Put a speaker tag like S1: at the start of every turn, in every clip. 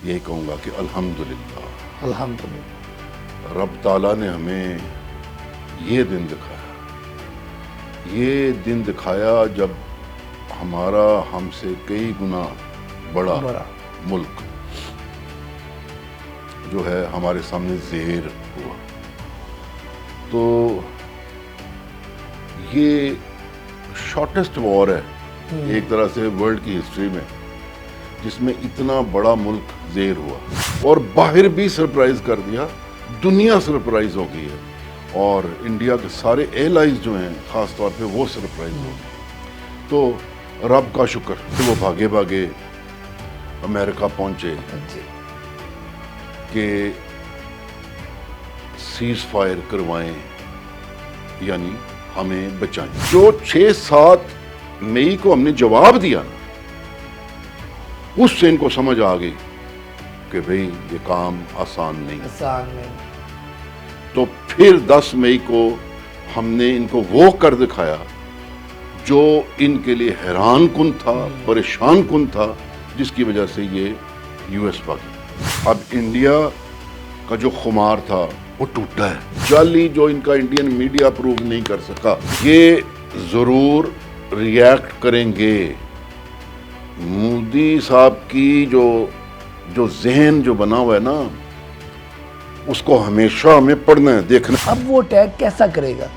S1: یہی کہوں گا کہ الحمدللہ
S2: الحمدللہ
S1: رب تعالیٰ نے ہمیں یہ دن دکھایا جب ہمارا ہم سے کئی گنا بڑا ملک جو ہے ہمارے سامنے ظاہر ہوا. تو یہ شارٹیسٹ وار ہے ایک طرح سے ورلڈ کی ہسٹری میں جس میں اتنا بڑا ملک ظاہر ہوا اور باہر بھی سرپرائز کر دیا. دنیا سرپرائز ہو گئی ہے اور انڈیا کے سارے ایلائز جو ہیں خاص طور پہ وہ سرپرائز ہو گئے. تو رب کا شکر کہ وہ بھاگے بھاگے امریکہ پہنچے کہ سیز فائر کروائیں یعنی ہمیں بچائیں. جو 6-7 مئی کو ہم نے جواب دیا اس سے ان کو سمجھ آ گئی کہ بھئی یہ کام آسان نہیں. تو پھر 10 مئی کو ہم نے ان کو وہ کر دکھایا جو ان کے لیے حیران کن تھا, پریشان کن تھا, جس کی وجہ سے یہ یو ایس بھاگی. اب انڈیا کا جو خمار تھا وہ ٹوٹا ہے. جعلی جو ان کا انڈین میڈیا پروو نہیں کر سکا, یہ ضرور ریئیکٹ کریں گے. مودی صاحب کی جو ذہن جو بنا ہوا ہے نا اس کو ہمیشہ ہمیں پڑھنا ہے, دیکھنا.
S2: اب وہ اٹیک کیسا کرے گا؟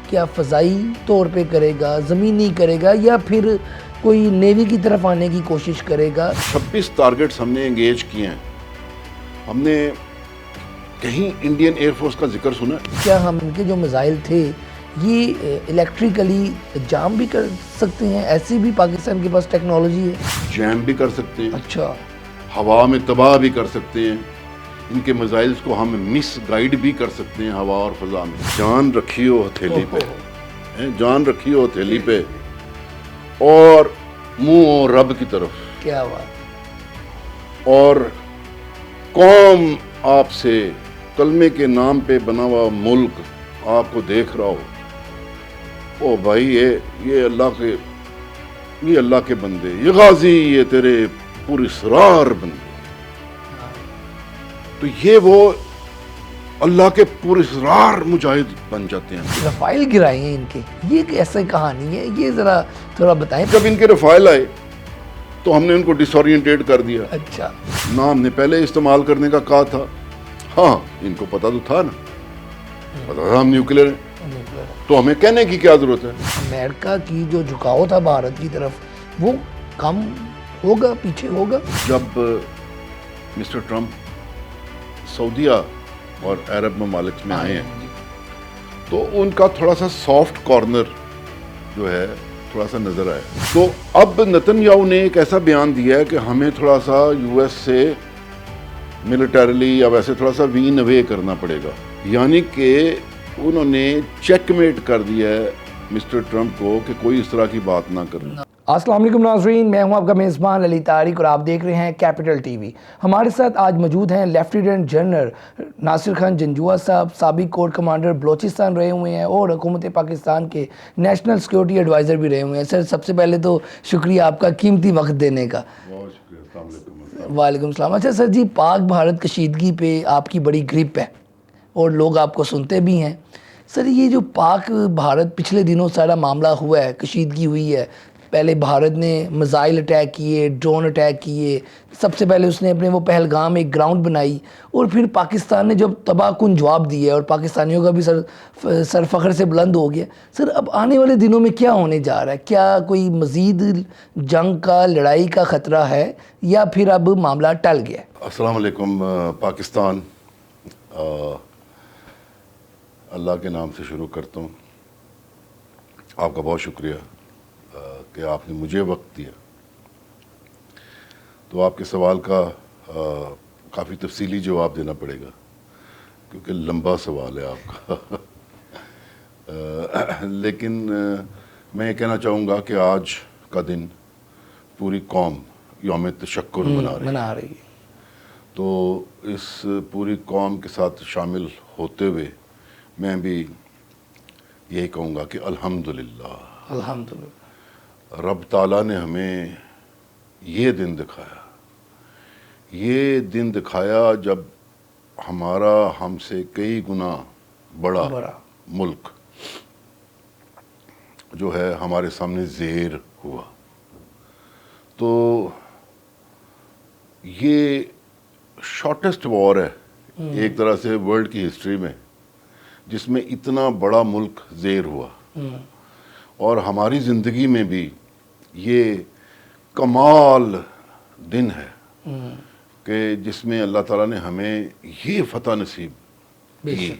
S2: کیا فضائی طور پہ کرے گا, زمینی کرے گا, یا پھر کوئی نیوی کی طرف آنے کی کوشش کرے گا؟
S1: 26 ٹارگٹس ہم نے انگیج کیے ہیں. ہم نے کہیں انڈین ایئر فورس کا ذکر سنا ہے؟
S2: کیا ہم ان کے جو میزائل تھے یہ الیکٹریکلی جام بھی کر سکتے ہیں؟ ایسی بھی پاکستان کے پاس ٹیکنالوجی ہے؟
S1: جیم بھی کر سکتے ہیں,
S2: اچھا,
S1: ہوا میں تباہ بھی کر سکتے ہیں. ان کے میزائلز کو ہم مس گائیڈ بھی کر سکتے ہیں ہوا اور فضا میں. جان رکھی ہو ہتھیلی پہ, جان رکھی ہو ہتھیلی پہ اور منہ رب کی طرف.
S2: کیا بات.
S1: اور قوم آپ سے کلمے کے نام پہ بنا ہوا ملک آپ کو دیکھ رہا ہو, او بھائی یہ اللہ کے بندے, یہ غازی, یہ تیرے پراسرار بندے. تو یہ وہ اللہ کے پراسرار مجاہد بن جاتے ہیں.
S2: رفائل گرائے ہیں ان کے, یہ کیسے کہانی ہے, یہ ذرا تھوڑا بتائیں.
S1: جب ان کے رفائل آئے تو ہم نے ان کو ڈس اورینٹیٹ کر دیا.
S2: اچھا,
S1: نام نے پہلے استعمال کرنے کا کہا تھا. ہاں ان کو پتا تو تھا نا, پتا تھا ہم نیوکلیر ہیں, تو ہمیں کہنے کی کیا ضرورت ہے.
S2: امریکہ کی جو جھکاؤ تھا بھارت کی طرف وہ کم ہوگا, پیچھے ہوگا.
S1: جب مسٹر ٹرمپ سعودیہ اور عرب ممالک میں آئے ہیں تو ان کا تھوڑا سا سافٹ کارنر جو ہے تھوڑا سا نظر آیا. تو اب نتن یاہو نے ایک ایسا بیان دیا ہے کہ ہمیں تھوڑا سا یو ایس سے ملٹریلی یا ویسے تھوڑا سا وین اوے کرنا پڑے گا. یعنی کہ انہوں نے چیک میٹ کر دیا ہے مسٹر ٹرمپ کو کہ کوئی اس طرح کی بات نہ کریں.
S2: السلام علیکم ناظرین, میں ہوں آپ کا میزبان علی طارق اور آپ دیکھ رہے ہیں کیپٹل ٹی وی. ہمارے ساتھ آج موجود ہیں لیفٹیننٹ جنرل ناصر خان جنجوعہ صاحب, سابق کورٹ کمانڈر بلوچستان رہے ہوئے ہیں اور حکومت پاکستان کے نیشنل سیکورٹی ایڈوائزر بھی رہے ہوئے ہیں. سر سب سے پہلے تو شکریہ آپ کا قیمتی وقت دینے کا.
S1: بہت شکریہ. السلام علیکم.
S2: وعلیکم السلام. اچھا سر جی, پاک بھارت کشیدگی پہ آپ کی بڑی گرپ ہے اور لوگ آپ کو سنتے بھی ہیں. سر یہ جو پاک بھارت پچھلے دنوں سارا معاملہ ہوا ہے, کشیدگی ہوئی ہے, پہلے بھارت نے میزائل اٹیک کیے, ڈرون اٹیک کیے, سب سے پہلے اس نے اپنے وہ پہلگام ایک گراؤنڈ بنائی, اور پھر پاکستان نے جب تباہ کن جواب دیا اور پاکستانیوں کا بھی سر فخر سے بلند ہو گیا. سر اب آنے والے دنوں میں کیا ہونے جا رہا ہے؟ کیا کوئی مزید جنگ کا, لڑائی کا خطرہ ہے یا پھر اب معاملہ ٹل گیا؟
S1: السلام علیکم. پاکستان, اللہ کے نام سے شروع کرتا ہوں. آپ کا بہت شکریہ کہ آپ نے مجھے وقت دیا. تو آپ کے سوال کا کافی تفصیلی جواب دینا پڑے گا کیونکہ لمبا سوال ہے آپ کا. لیکن میں یہ کہنا چاہوں گا کہ آج کا دن پوری قوم یوم تشکر منا رہی ہے. تو اس پوری قوم کے ساتھ شامل ہوتے ہوئے میں بھی یہی کہوں گا کہ الحمدللہ رب تعالیٰ نے ہمیں یہ دن دکھایا یہ دن دکھایا جب ہمارا ہم سے کئی گنا بڑا ملک جو ہے ہمارے سامنے زیر ہوا. تو یہ شارٹیسٹ وار ہے ایک طرح سے ورلڈ کی ہسٹری میں جس میں اتنا بڑا ملک زیر ہوا. اور ہماری زندگی میں بھی یہ کمال دن ہے کہ جس میں اللہ تعالیٰ نے ہمیں یہ فتح نصیب کی.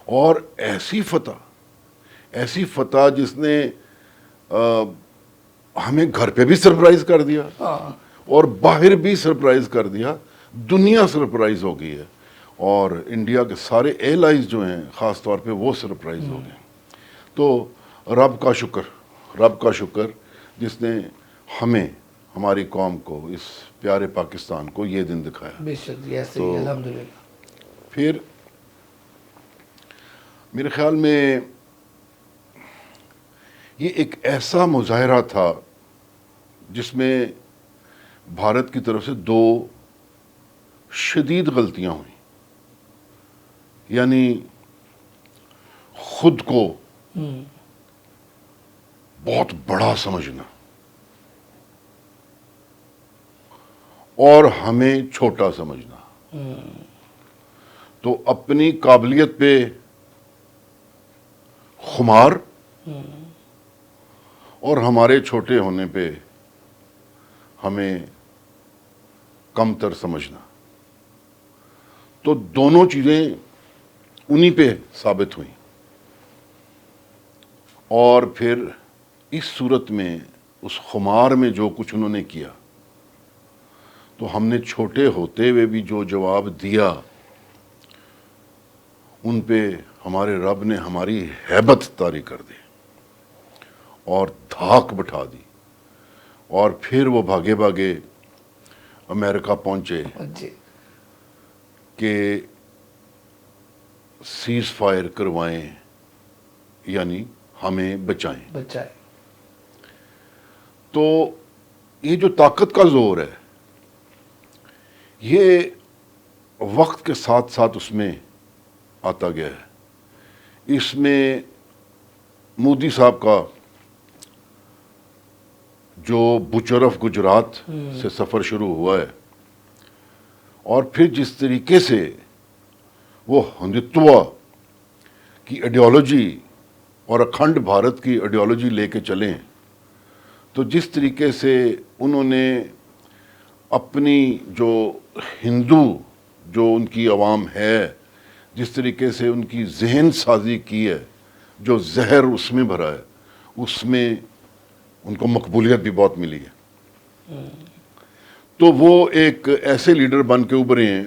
S1: اور ایسی فتح جس نے ہمیں گھر پہ بھی سرپرائز کر دیا اور باہر بھی سرپرائز کر دیا. دنیا سرپرائز ہو گئی ہے اور انڈیا کے سارے ایلائز جو ہیں خاص طور پہ وہ سرپرائز ہو گئے. تو رب کا شکر جس نے ہمیں ہماری قوم کو اس پیارے پاکستان کو یہ دن دکھایا.
S2: بے شک ایسے ہی الحمدللہ.
S1: پھر میرے خیال میں یہ ایک ایسا مظاہرہ تھا جس میں بھارت کی طرف سے 2 شدید غلطیاں ہوئیں. یعنی خود کو بہت بڑا سمجھنا اور ہمیں چھوٹا سمجھنا. تو اپنی قابلیت پہ خمار اور ہمارے چھوٹے ہونے پہ ہمیں کم تر سمجھنا. تو دونوں چیزیں انہی پہ ثابت ہوئیں. اور پھر اس صورت میں اس خمار میں جو کچھ انہوں نے کیا تو ہم نے چھوٹے ہوتے ہوئے بھی جو جواب دیا ان پہ ہمارے رب نے ہماری ہیبت طاری کر دی اور دھاک بٹھا دی. اور پھر وہ بھاگے بھاگے امریکہ پہنچے کہ سیز فائر کروائیں یعنی ہمیں بچائیں. تو یہ جو طاقت کا زور ہے یہ وقت کے ساتھ ساتھ اس میں آتا گیا ہے. اس میں مودی صاحب کا جو بچر آف گجرات سے سفر شروع ہوا ہے اور پھر جس طریقے سے وہ ہندوتوا کی ایڈیالوجی اور اکھنڈ بھارت کی ایڈیالوجی لے کے چلیں تو جس طریقے سے انہوں نے اپنی جو ہندو جو ان کی عوام ہے جس طریقے سے ان کی ذہن سازی کی ہے جو زہر اس میں بھرا ہے اس میں ان کو مقبولیت بھی بہت ملی ہے. تو وہ ایک ایسے لیڈر بن کے ابھرے ہیں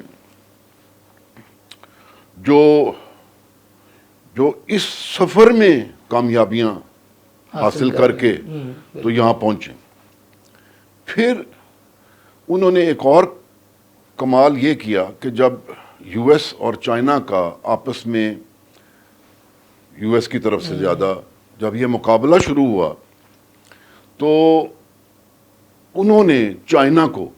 S1: جو اس سفر میں کامیابیاں حاصل کر کے تو یہاں پہنچے. پھر انہوں نے ایک اور کمال یہ کیا کہ جب یو ایس اور چائنا کا آپس میں یو ایس کی طرف سے زیادہ جب یہ مقابلہ شروع ہوا تو انہوں نے چائنا کو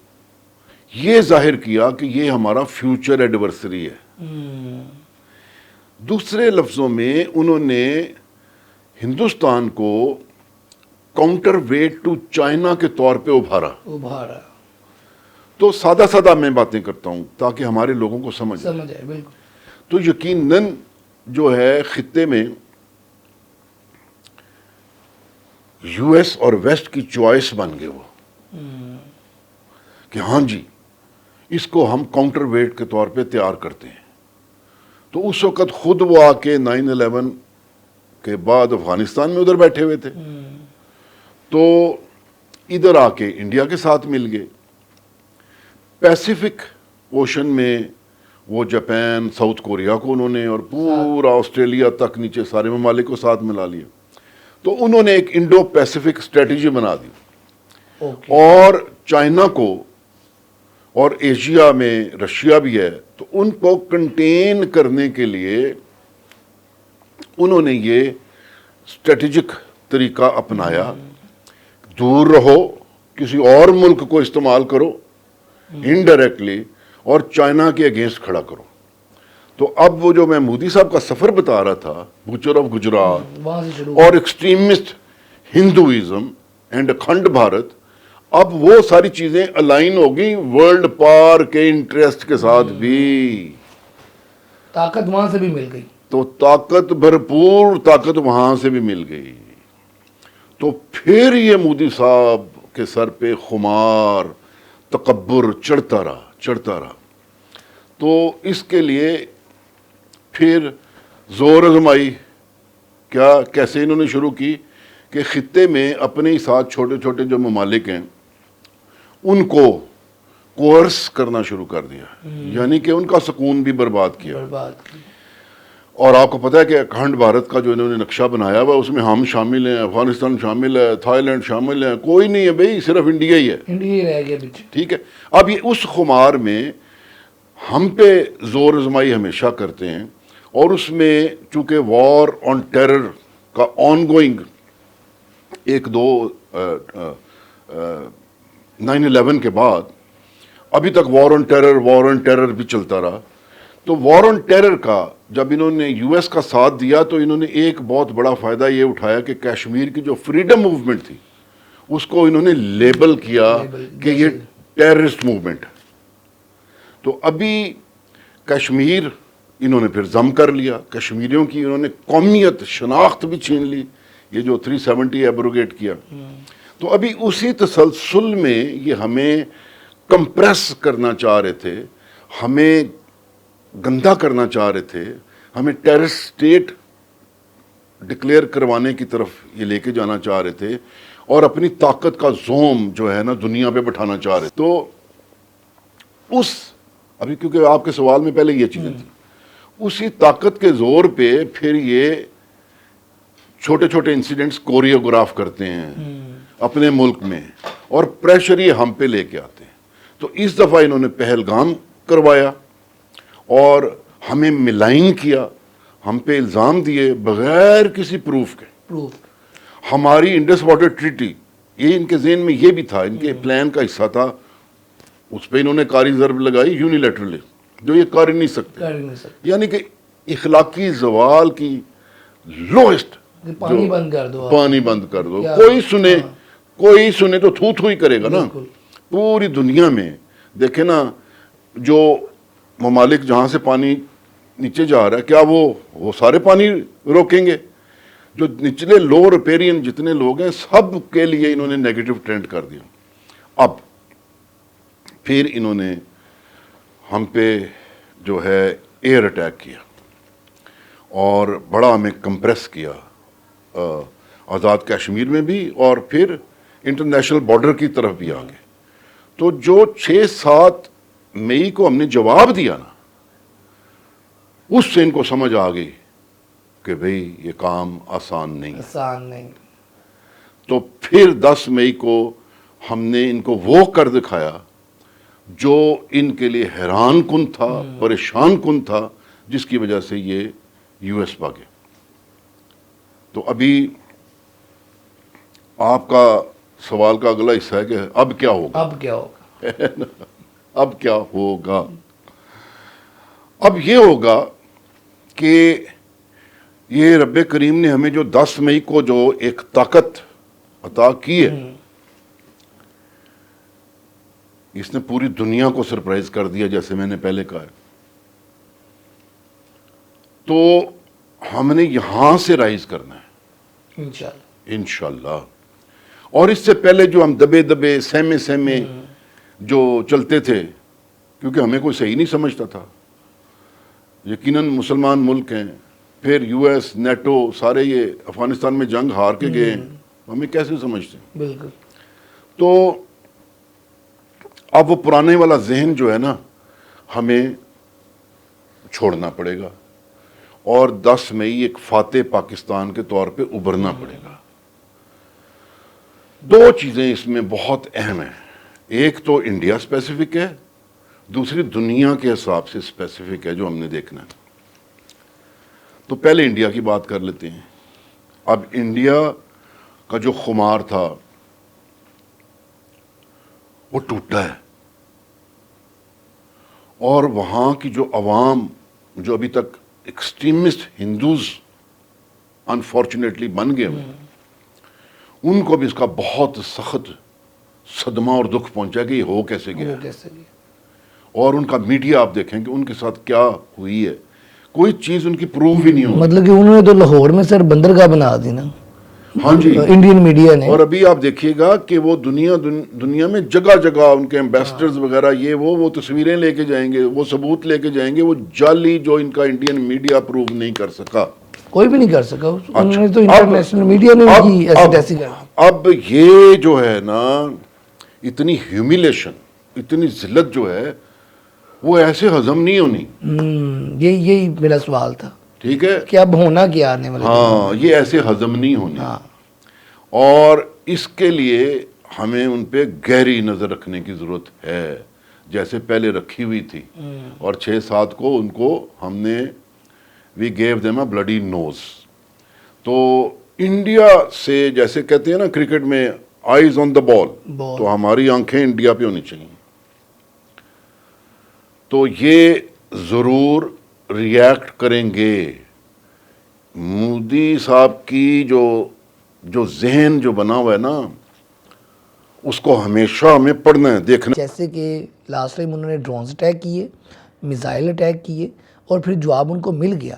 S1: یہ ظاہر کیا کہ یہ ہمارا فیوچر ایڈورسری ہے. دوسرے لفظوں میں انہوں نے ہندوستان کو کاؤنٹر ویٹ ٹو چائنا کے طور پہ ابھارا. تو سادہ میں باتیں کرتا ہوں تاکہ ہمارے لوگوں کو سمجھ آئے. بالکل. تو یقیناً جو ہے خطے میں یو ایس اور ویسٹ کی چوائس بن گئے وہ کہ ہاں جی اس کو ہم کاؤنٹر ویٹ کے طور پہ تیار کرتے ہیں. تو اس وقت خود وہ آ کے 9/11 کے بعد افغانستان میں ادھر بیٹھے ہوئے تھے تو ادھر آ کے انڈیا کے ساتھ مل گئے. پیسیفک اوشن میں وہ جاپان ساؤتھ کوریا کو انہوں نے اور پورا آسٹریلیا تک نیچے سارے ممالک کو ساتھ ملا لیا. تو انہوں نے ایک انڈو پیسیفک اسٹریٹجی بنا دی. اور چائنا کو اور ایشیا میں رشیا بھی ہے تو ان کو کنٹین کرنے کے لیے انہوں نے یہ اسٹریٹجک طریقہ اپنایا. دور رہو, کسی اور ملک کو استعمال کرو انڈائریکٹلی اور چائنا کے اگینسٹ کھڑا کرو. تو اب وہ جو میں مودی صاحب کا سفر بتا رہا تھا، بوچر آف گجرات
S2: وہاں سے شروع
S1: اور extremist Hinduism and Akhand Bharat, اب وہ ساری چیزیں الائن ہو گئی ورلڈ پار کے انٹرسٹ کے ساتھ بھی.
S2: طاقت وہاں سے بھی مل گئی.
S1: تو طاقت، بھرپور طاقت وہاں سے بھی مل گئی. تو پھر یہ مودی صاحب کے سر پہ خمار تکبر چڑھتا رہا. تو اس کے لیے پھر زور آزمائی. کیسے انہوں نے شروع کی کہ خطے میں اپنے ہی ساتھ چھوٹے چھوٹے جو ممالک ہیں ان کو کورس کرنا شروع کر دیا، یعنی کہ ان کا سکون بھی برباد کیا. اور آپ کو پتہ ہے کہ اکھنڈ بھارت کا جو انہوں نے نقشہ بنایا ہوا اس میں ہم شامل ہیں، افغانستان شامل ہے، تھائی لینڈ شامل ہے، کوئی نہیں ہے بھئی، صرف انڈیا ہی ہے.
S2: انڈیا ہی رہ گیا پیچھے.
S1: ٹھیک ہے. اب یہ اس خمار میں ہم پہ زور آزمائی ہمیشہ کرتے ہیں، اور اس میں چونکہ وار آن ٹیرر کا آن گوئنگ 9/11 کے بعد ابھی تک وار آن ٹیرر بھی چلتا رہا. تو وار آن ٹیرر کا جب انہوں نے یو ایس کا ساتھ دیا تو انہوں نے ایک بہت بڑا فائدہ یہ اٹھایا کہ کشمیر کی جو فریڈم موومنٹ تھی اس کو انہوں نے لیبل کیا کہ یہ ٹیررسٹ موومنٹ ہے. تو ابھی کشمیر انہوں نے پھر ضم کر لیا، کشمیریوں کی انہوں نے قومیت شناخت بھی چھین لی، یہ جو 370 ایبروگیٹ کیا. تو ابھی اسی تسلسل میں یہ ہمیں کمپریس کرنا چاہ رہے تھے، ہمیں گندا کرنا چاہ رہے تھے، ہمیں ٹیررسٹ اسٹیٹ ڈکلیئر کروانے کی طرف یہ لے کے جانا چاہ رہے تھے، اور اپنی طاقت کا زوم جو ہے نا دنیا پہ بٹھانا چاہ رہے تھے. تو ابھی کیونکہ آپ کے سوال میں پہلے یہ چیزیں تھیں، اسی طاقت کے زور پہ پھر یہ چھوٹے چھوٹے انسیڈنٹس کوریوگراف کرتے ہیں اپنے ملک میں، اور پریشر یہ ہم پہ لے کے آتے ہیں. تو اس دفعہ انہوں نے پہلگام کروایا اور ہمیں ملائن کیا، ہم پہ الزام دیے بغیر کسی پروف کے. ہماری انڈس واٹر ٹریٹی، یہ ان کے ذہن میں یہ بھی تھا، ان کے پلان کا حصہ تھا، اس پہ انہوں نے کاری ضرب لگائی یونیلیٹرلی، جو یہ کر نہیں سکتے. یعنی کہ اخلاقی زوال کی لوئسٹ،
S2: پانی بند کر دو،
S1: پانی بند کر دو. کوئی سنے تو تھو تھو ہی کرے گا نا. پوری دنیا میں دیکھیں نا، جو ممالک جہاں سے پانی نیچے جا رہا ہے، کیا وہ سارے پانی روکیں گے؟ جو نچلے لو ریپیرین جتنے لوگ ہیں سب کے لیے انہوں نے نیگیٹو ٹرینڈ کر دیا. اب پھر انہوں نے ہم پہ جو ہے ایئر اٹیک کیا اور بڑا ہمیں کمپریس کیا آزاد کشمیر میں بھی، اور پھر انٹرنیشنل بارڈر کی طرف بھی آ گئے. تو جو 6-7 مئی کو ہم نے جواب دیا نا، اس سے ان کو سمجھ آ گئی کہ بھئی یہ کام آسان نہیں. تو پھر 10 مئی کو ہم نے ان کو وہ کر دکھایا جو ان کے لیے حیران کن تھا، پریشان کن تھا، جس کی وجہ سے یہ یو ایس بھاگے. تو ابھی آپ کا سوال کا اگلا حصہ ہے کہ اب کیا ہوگا. اب یہ ہوگا کہ یہ رب کریم نے ہمیں جو 10 مئی کو جو ایک طاقت عطا کی ہے، اس نے پوری دنیا کو سرپرائز کر دیا، جیسے میں نے پہلے کہا ہے. تو ہم نے یہاں سے رائز کرنا ہے انشاءاللہ. اور اس سے پہلے جو ہم دبے سہمے جو چلتے تھے، کیونکہ ہمیں کوئی صحیح نہیں سمجھتا تھا. یقیناً مسلمان ملک ہیں، پھر یو ایس، نیٹو، سارے یہ افغانستان میں جنگ ہار کے گئے ہیں، ہمیں کیسے سمجھتے ہیں؟
S2: بالکل.
S1: تو اب وہ پرانے والا ذہن جو ہے نا ہمیں چھوڑنا پڑے گا، اور 10 مئی ایک فاتح پاکستان کے طور پہ ابھرنا پڑے گا. 2 چیزیں اس میں بہت اہم ہیں. ایک تو انڈیا اسپیسیفک ہے، دوسری دنیا کے حساب سے اسپیسیفک ہے جو ہم نے دیکھنا ہے. تو پہلے انڈیا کی بات کر لیتے ہیں. اب انڈیا کا جو خمار تھا وہ ٹوٹا ہے. اور وہاں کی جو عوام جو ابھی تک ایکسٹریمسٹ ہندوز انفارچونیٹلی بن گئے ہیں، ان کو بھی اس کا بہت سخت صدمہ اور دکھ پہنچا کہ یہ ہو کیسے گیا. اور ان کا میڈیا آپ دیکھیں کہ ان کے ساتھ کیا ہوئی ہے، کوئی چیز ان کی پروف ہی نہیں ہوئی.
S2: مطلب کہ انہوں نے تو لاہور میں سر بندرگاہ بنا دی نا.
S1: ہاں جی،
S2: انڈین میڈیا نے.
S1: اور ابھی آپ دیکھیے گا کہ وہ دنیا میں جگہ جگہ ان کے ایمبیسڈرز وغیرہ یہ وہ تصویریں لے کے جائیں گے، وہ ثبوت لے کے جائیں گے، وہ جعلی جو ان کا انڈین میڈیا پروف نہیں کر سکا.
S2: کوئی بھی نہیں کر سکا. انہوں نے تو انٹرنیشنل میڈیا نے ان کی ایسی تیسی کر. اب
S1: یہ جو ہے نا اتنی ہیومیلیشن، اتنی ذلت جو ہے وہ ایسے ہضم نہیں ہونی.
S2: یہی میرا سوال تھا.
S1: ٹھیک ہے
S2: کہ اب ہونا کیا آنے والے.
S1: ہاں، یہ ایسے ہضم نہیں ہونی. اور اس کے لیے ہمیں ان پہ گہری نظر رکھنے کی ضرورت ہے، جیسے پہلے رکھی ہوئی تھی. اور 6-7 کو ان کو ہم نے وی گیو دیم اے بلڈی نوز. تو انڈیا سے جیسے کہتے ہیں نا کرکٹ میں آئیز آن دا بال، تو ہماری آنکھیں انڈیا پہ ہونی چاہیے. تو یہ ضرور ریئیکٹ کریں گے. مودی صاحب کی جو ذہن جو بنا ہوا ہے نا، اس کو ہمیشہ ہمیں پڑھنا ہے، دیکھنا.
S2: جیسے کہ لاسٹ ٹائم انہوں نے ڈرونز اٹیک کیے، میزائل اٹیک کیے، اور پھر جواب ان کو مل گیا.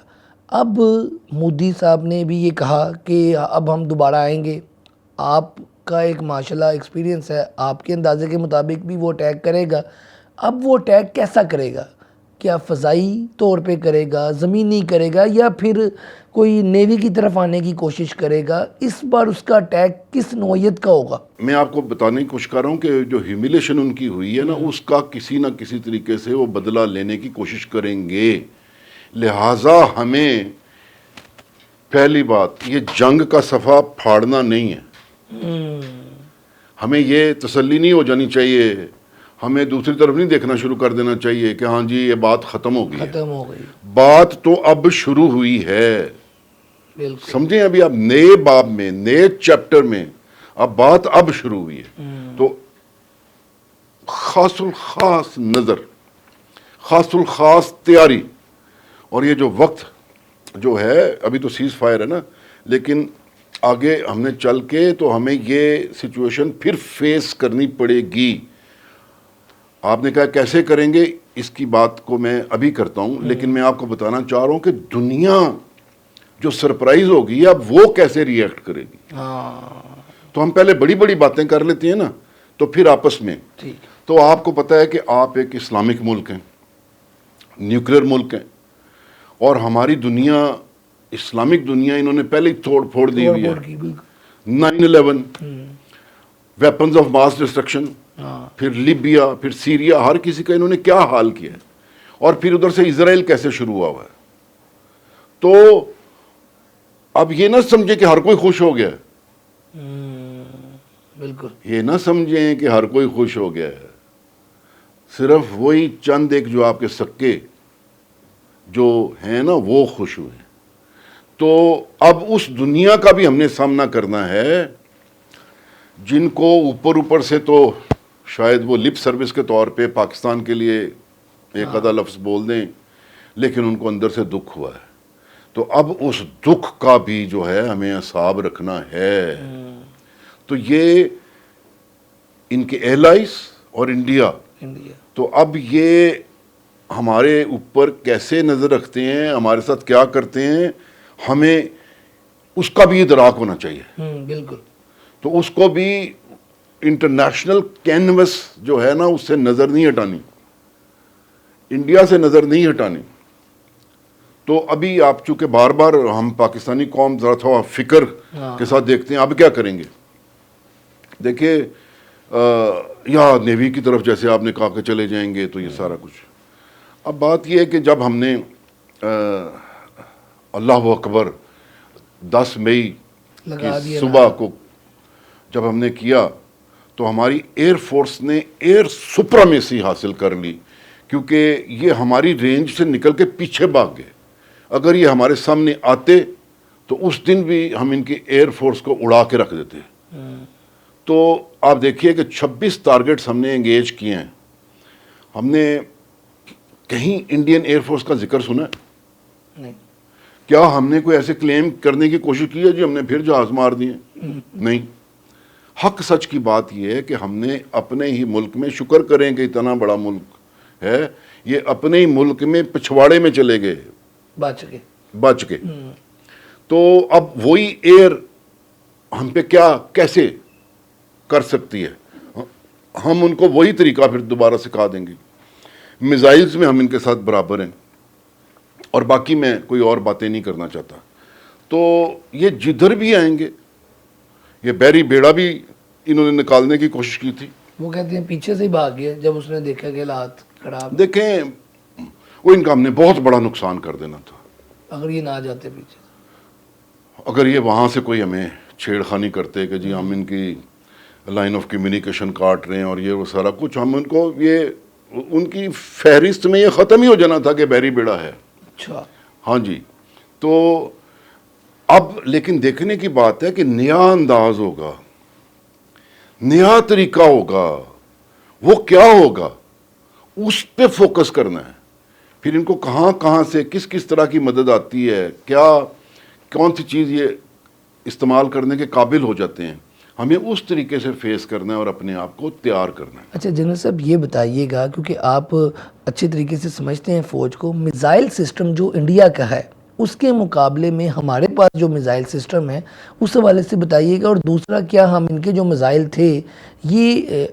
S2: اب مودی صاحب نے بھی یہ کہا کہ اب ہم دوبارہ آئیں گے. آپ کا ایک ماشاءاللہ ایکسپیرینس ہے، آپ کے اندازے کے مطابق بھی وہ اٹیک کرے گا. اب وہ اٹیک کیسا کرے گا؟ کیا فضائی طور پہ کرے گا، زمینی کرے گا، یا پھر کوئی نیوی کی طرف آنے کی کوشش کرے گا؟ اس بار اس کا اٹیک کس نوعیت کا ہوگا؟
S1: میں آپ کو بتانے کی کوشش کر رہا ہوں کہ جو ہیومیلیشن ان کی ہوئی ہے نا، اس کا کسی نہ کسی طریقے سے وہ بدلہ لینے کی کوشش کریں گے. لہٰذا ہمیں پہلی بات یہ جنگ کا صفحہ پھاڑنا نہیں ہے. ہمیں یہ تسلی نہیں ہو جانی چاہیے، ہمیں دوسری طرف نہیں دیکھنا شروع کر دینا چاہیے کہ ہاں جی یہ بات ختم ہو گئی.
S2: ختم ہو گئی
S1: بات تو اب شروع ہوئی ہے. سمجھیں، ابھی اب نئے باب میں، نئے چیپٹر میں اب بات اب شروع ہوئی ہے. تو خاص الخاص نظر، خاص الخاص تیاری. اور یہ جو وقت جو ہے، ابھی تو سیز فائر ہے نا، لیکن آگے ہم نے چل کے تو ہمیں یہ سچویشن پھر فیس کرنی پڑے گی. آپ نے کہا کیسے کریں گے، اس کی بات کو میں ابھی کرتا ہوں، لیکن میں آپ کو بتانا چاہ رہا ہوں کہ دنیا جو سرپرائز ہوگی اب وہ کیسے ری ایکٹ کرے گی. تو ہم پہلے بڑی بڑی باتیں کر لیتے ہیں نا، تو پھر آپس میں. تو آپ کو پتا ہے کہ آپ ایک اسلامک ملک ہیں، نیوکلیئر ملک ہیں، اور ہماری دنیا، اسلامک دنیا انہوں نے پہلے ہی توڑ پھوڑ دی ہوئی ہے. 9/11، ویپنز آف ماس ڈسٹرکشن، پھر لیبیا، پھر سیریا، ہر کسی کا انہوں نے کیا حال کیا ہے. اور پھر ادھر سے اسرائیل کیسے شروع ہوا ہے. تو اب یہ نہ سمجھے کہ ہر کوئی خوش ہو گیا ہے.
S2: بالکل
S1: یہ نہ سمجھیں کہ ہر کوئی خوش ہو گیا ہے. صرف وہی چند ایک جو آپ کے سکے جو ہیں نا وہ خوش ہوئے. تو اب اس دنیا کا بھی ہم نے سامنا کرنا ہے، جن کو اوپر سے تو شاید وہ لپ سروس کے طور پہ پاکستان کے لیے ایک آدھا لفظ بول دیں، لیکن ان کو اندر سے دکھ ہوا ہے. تو اب اس دکھ کا بھی جو ہے ہمیں حساب رکھنا ہے. تو یہ ان کے ایلائز اور انڈیا، تو اب یہ ہمارے اوپر کیسے نظر رکھتے ہیں، ہمارے ساتھ کیا کرتے ہیں، ہمیں اس کا بھی ادراک ہونا چاہیے.
S2: بالکل.
S1: تو اس کو بھی انٹرنیشنل کینوس جو ہے نا اس سے نظر نہیں ہٹانی، انڈیا سے نظر نہیں ہٹانی. تو ابھی آپ چونکہ بار بار ہم پاکستانی قوم ذرا تھوڑا فکر کے ساتھ دیکھتے ہیں اب کیا کریں گے. دیکھیے یا نیوی کی طرف جیسے آپ نے کہا کہ چلے جائیں گے تو یہ سارا کچھ. اب بات یہ ہے کہ جب ہم نے اللہ اکبر 10 مئی کی صبح کو جب ہم نے کیا تو ہماری ایئر فورس نے ایئر سپرامیسی حاصل کر لی، کیونکہ یہ ہماری رینج سے نکل کے پیچھے بھاگ گئے. اگر یہ ہمارے سامنے آتے تو اس دن بھی ہم ان کی ایئر فورس کو اڑا کے رکھ دیتے. تو آپ دیکھیے کہ 26 ٹارگٹس ہم نے انگیج کیے ہیں. ہم نے کہیں انڈین ایئر فورس کا ذکر سنا ہے؟
S2: نہیں.
S1: کیا ہم نے کوئی ایسے کلیم کرنے کی کوشش کی ہے جی ہم نے پھر جہاز مار دیے؟ نہیں. حق سچ کی بات یہ ہے کہ ہم نے اپنے ہی ملک میں، شکر کریں کہ اتنا بڑا ملک ہے، یہ اپنے ہی ملک میں پچھواڑے میں چلے گئے، بچ کے. تو اب وہی ایئر ہم پہ کیسے کر سکتی ہے؟ ہم ان کو وہی طریقہ پھر دوبارہ سکھا دیں گے. میزائلز میں ہم ان کے ساتھ برابر ہیں، اور باقی میں کوئی اور باتیں نہیں کرنا چاہتا. تو یہ جدھر بھی آئیں گے، یہ بحری بیڑا بھی انہوں نے نکالنے کی کوشش کی تھی.
S2: وہ کہتے ہیں پیچھے سے ہی بھاگ گیا جب اس نے دیکھا کہ حالات خراب.
S1: دیکھیں وہ ان کا ہم نے بہت بڑا نقصان کر دینا تھا
S2: اگر یہ نہ آ جاتے پیچھے.
S1: اگر یہ وہاں سے کوئی ہمیں چھیڑ خانی کرتے کہ جی ہم ان کی لائن آف کمیونیکیشن کاٹ رہے ہیں اور یہ وہ سارا کچھ، ہم ان کو یہ ان کی فہرست میں یہ ختم ہی ہو جانا تھا کہ بحری بیڑا ہے.
S2: اچھا.
S1: ہاں جی. تو اب لیکن دیکھنے کی بات ہے کہ نیا انداز ہوگا، نیا طریقہ ہوگا، وہ کیا ہوگا اس پہ فوکس کرنا ہے. پھر ان کو کہاں سے کس کس طرح کی مدد آتی ہے، کون سی چیز یہ استعمال کرنے کے قابل ہو جاتے ہیں، ہمیں اس طریقے سے فیس کرنا ہے اور اپنے آپ کو تیار کرنا ہے.
S2: اچھا جنرل صاحب یہ بتائیے گا، کیونکہ آپ اچھے طریقے سے سمجھتے ہیں فوج کو، میزائل سسٹم جو انڈیا کا ہے اس کے مقابلے میں ہمارے پاس جو میزائل سسٹم ہے اس حوالے سے بتائیے گا. اور دوسرا، کیا ہم ان کے جو میزائل تھے یہ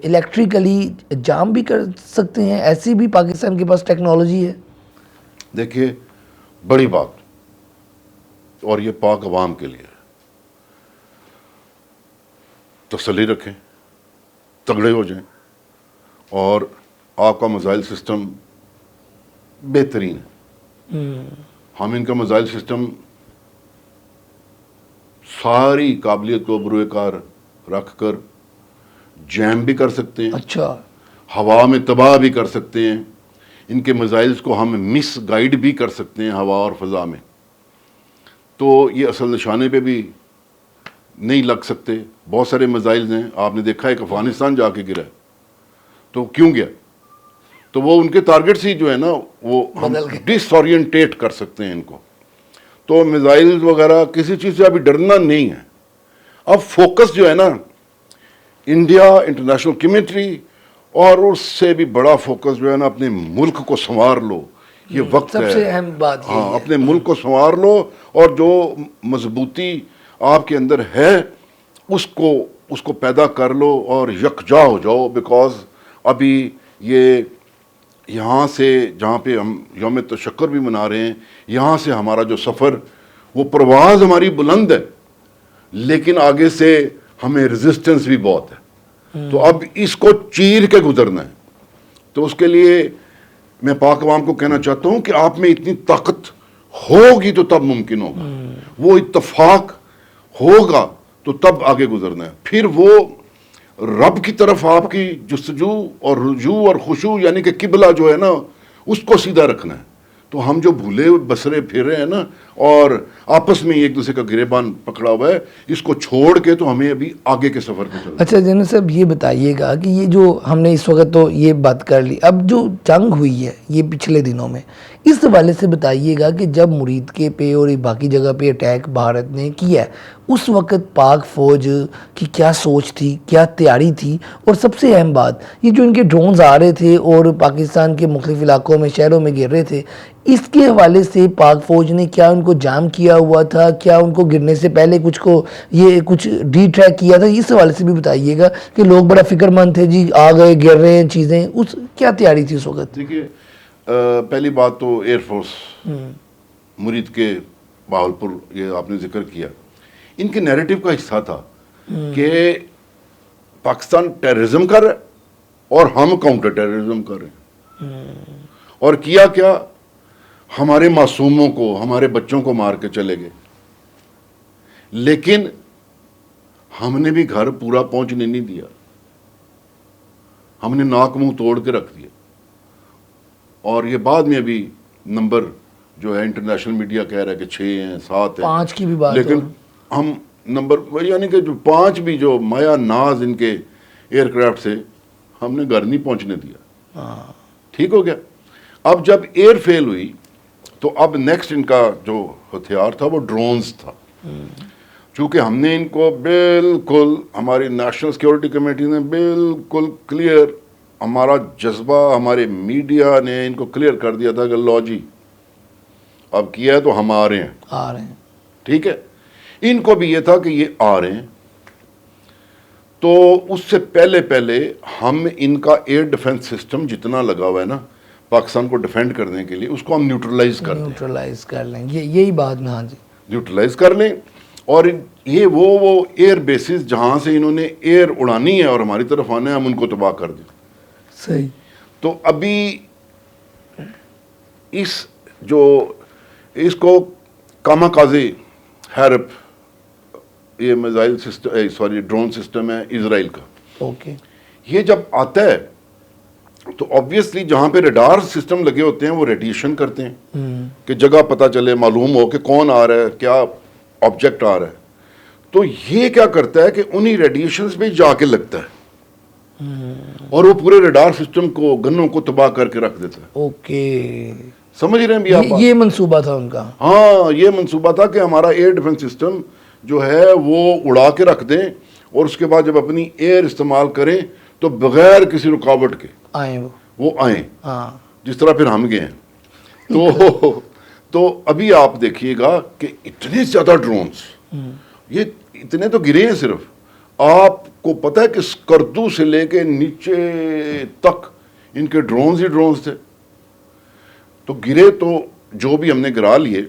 S2: الیکٹریکلی جام بھی کر سکتے ہیں؟ ایسی بھی پاکستان کے پاس ٹیکنالوجی ہے؟
S1: دیکھیے بڑی بات، اور یہ پاک عوام کے لیے تسلی رکھیں، تگڑے ہو جائیں، اور آپ کا میزائل سسٹم بہترین ہے. ہم ان کا میزائل سسٹم ساری قابلیت کو بروئے کار رکھ کر جیم بھی کر سکتے ہیں.
S2: اچھا.
S1: ہوا میں تباہ بھی کر سکتے ہیں. ان کے میزائلز کو ہم مس گائیڈ بھی کر سکتے ہیں ہوا اور فضا میں. تو یہ اصل نشانے پہ بھی نہیں لگ سکتے. بہت سارے میزائلز ہیں، آپ نے دیکھا ہے کہ افغانستان جا کے گرا ہے. تو کیوں گیا؟ تو وہ ان کے ٹارگٹ ہی جو ہے نا وہ ہم ڈس اورینٹیٹ کر سکتے ہیں ان کو. تو میزائلز وغیرہ کسی چیز سے ابھی ڈرنا نہیں ہے. اب فوکس جو ہے نا انڈیا، انٹرنیشنل کمیونٹی، اور اس سے بھی بڑا فوکس جو ہے نا اپنے ملک کو سنوار لو. یہ وقت ہے،
S2: سب سے اہم بات یہ ہے
S1: اپنے ملک کو سنوار لو، اور جو مضبوطی آپ کے اندر ہے اس کو پیدا کر لو اور یکجا ہو جاؤ. بیکاز ابھی یہ یہاں سے جہاں پہ ہم یوم تشکر بھی منا رہے ہیں، یہاں سے ہمارا جو سفر، وہ پرواز ہماری بلند ہے لیکن آگے سے ہمیں ریزسٹنس بھی بہت ہے. تو اب اس کو چیر کے گزرنا ہے. تو اس کے لیے میں پاک عوام کو کہنا چاہتا ہوں کہ آپ میں اتنی طاقت ہوگی تو تب ممکن ہوگا، وہ اتفاق ہوگا تو تب آگے گزرنا ہے. پھر وہ رب کی طرف آپ کی جستجو اور رجوع اور خشوع، یعنی کہ قبلہ جو ہے نا اس کو سیدھا رکھنا ہے. تو ہم جو بھولے بسرے پھر رہے ہیں نا اور آپس میں ایک دوسرے کا گریبان پکڑا ہوا ہے، اس کو چھوڑ کے تو ہمیں ابھی آگے کے سفر پہ چلنا.
S2: اچھا جنرل صاحب یہ بتائیے گا کہ یہ جو ہم نے اس وقت تو یہ بات کر لی، اب جو جنگ ہوئی ہے یہ پچھلے دنوں میں، اس حوالے سے بتائیے گا کہ جب مرید کے پہ اور باقی جگہ پہ اٹیک بھارت نے کیا ہے اس وقت پاک فوج کی کیا سوچ تھی، کیا تیاری تھی؟ اور سب سے اہم بات، یہ جو ان کے ڈرونز آ رہے تھے اور پاکستان کے مختلف علاقوں میں، شہروں میں گر رہے تھے، اس کے حوالے سے پاک فوج نے کیا ان کو جام کیا ہوا تھا؟ کیا ان کو گرنے سے پہلے کچھ ڈی ٹریک کیا تھا؟ اس حوالے سے بھی بتائیے گا کہ لوگ بڑا فکر مند تھے، جی آ گئے گر رہے ہیں چیزیں، کیا تیاری تھی اس وقت؟
S1: دیکھیے پہلی بات تو ایئر فورس مرید کے بہاولپور، یہ آپ نے ذکر کیا، ان کے نیریٹو کا حصہ تھا کہ پاکستان ٹیررزم کر رہا ہے اور ہم کاؤنٹر ٹیررزم کر رہے ہیں. اور کیا ہمارے معصوموں کو، ہمارے بچوں کو مار کے چلے گئے، لیکن ہم نے بھی گھر پورا پہنچنے نہیں دیا. ہم نے ناک منہ توڑ کے رکھ دیا. اور یہ بعد میں ابھی نمبر جو ہے انٹرنیشنل میڈیا کہہ رہا ہے کہ 6 ہیں، 7 ہیں،
S2: 5 کی بھی بات،
S1: لیکن ہم نمبر یعنی کہ جو 5 بھی جو مایا ناز ان کے ایئر کرافٹ سے ہم نے گھر نہیں پہنچنے دیا. ٹھیک ہو گیا. اب جب ایئر فیل ہوئی تو اب نیکسٹ ان کا جو ہتھیار تھا وہ ڈرونز تھا. چونکہ ہم نے ان کو بالکل, ہماری نیشنل سیکورٹی کمیٹی نے بالکل کلیئر, ہمارا جذبہ, ہمارے میڈیا نے ان کو کلیئر کر دیا تھا کہ لو جی اب کیا ہے تو ہم آ رہے ہیں. ٹھیک ہے, ان کو بھی یہ تھا کہ یہ آ رہے ہیں. تو اس سے پہلے ہم ان کا ایئر ڈیفنس سسٹم جتنا لگا ہوا ہے نا پاکستان کو ڈیفینڈ کرنے کے لیے, اس کو ہم نیوٹرلائز کر لیں.
S2: یہی بات میں, ہاں جی,
S1: نیوٹرلائز کر لیں. اور یہ وہ ایئر بیسز جہاں سے انہوں نے ایئر اڑانی ہے اور ہماری طرف آنا ہے, ہم ان کو تباہ کر دیں.
S2: صحیح.
S1: تو ابھی اس کو کاماکازی ہیرپ, یہ میزائل سسٹم, ڈرون سسٹم ہے اسرائیل کا.
S2: اوکے.
S1: یہ جب آتا ہے تو آبویسلی جہاں پہ ریڈار سسٹم لگے ہوتے ہیں وہ ریڈیشن کرتے ہیں کہ جگہ پتہ چلے, معلوم ہو کہ کون آ رہا ہے, کیا آبجیکٹ آ رہا ہے. تو یہ کیا کرتا ہے کہ انہی ریڈیشنز پہ جا کے لگتا ہے اور وہ پورے ریڈار سسٹم کو, گنوں کو تباہ کر کے رکھ دیتا ہے.
S2: اوکے,
S1: سمجھ رہے ہیں بھی آپ؟
S2: یہ منصوبہ تھا ان کا.
S1: ہاں, یہ منصوبہ تھا کہ ہمارا ایئر ڈیفنس سسٹم جو ہے وہ اڑا کے رکھ دیں اور اس کے بعد جب اپنی ایئر استعمال کریں تو بغیر کسی رکاوٹ کے
S2: آئیں,
S1: وہ آئیں.
S2: ہاں,
S1: جس طرح پھر ہم گئے ہیں. تو ابھی آپ دیکھیے گا کہ اتنے زیادہ ڈرونز, یہ اتنے تو گرے ہیں صرف. آپ کو پتہ ہے کہ اسکردو سے لے کے نیچے تک ان کے ڈرونز ہی ڈرونز تھے. تو گرے تو جو بھی ہم نے گرا لیے.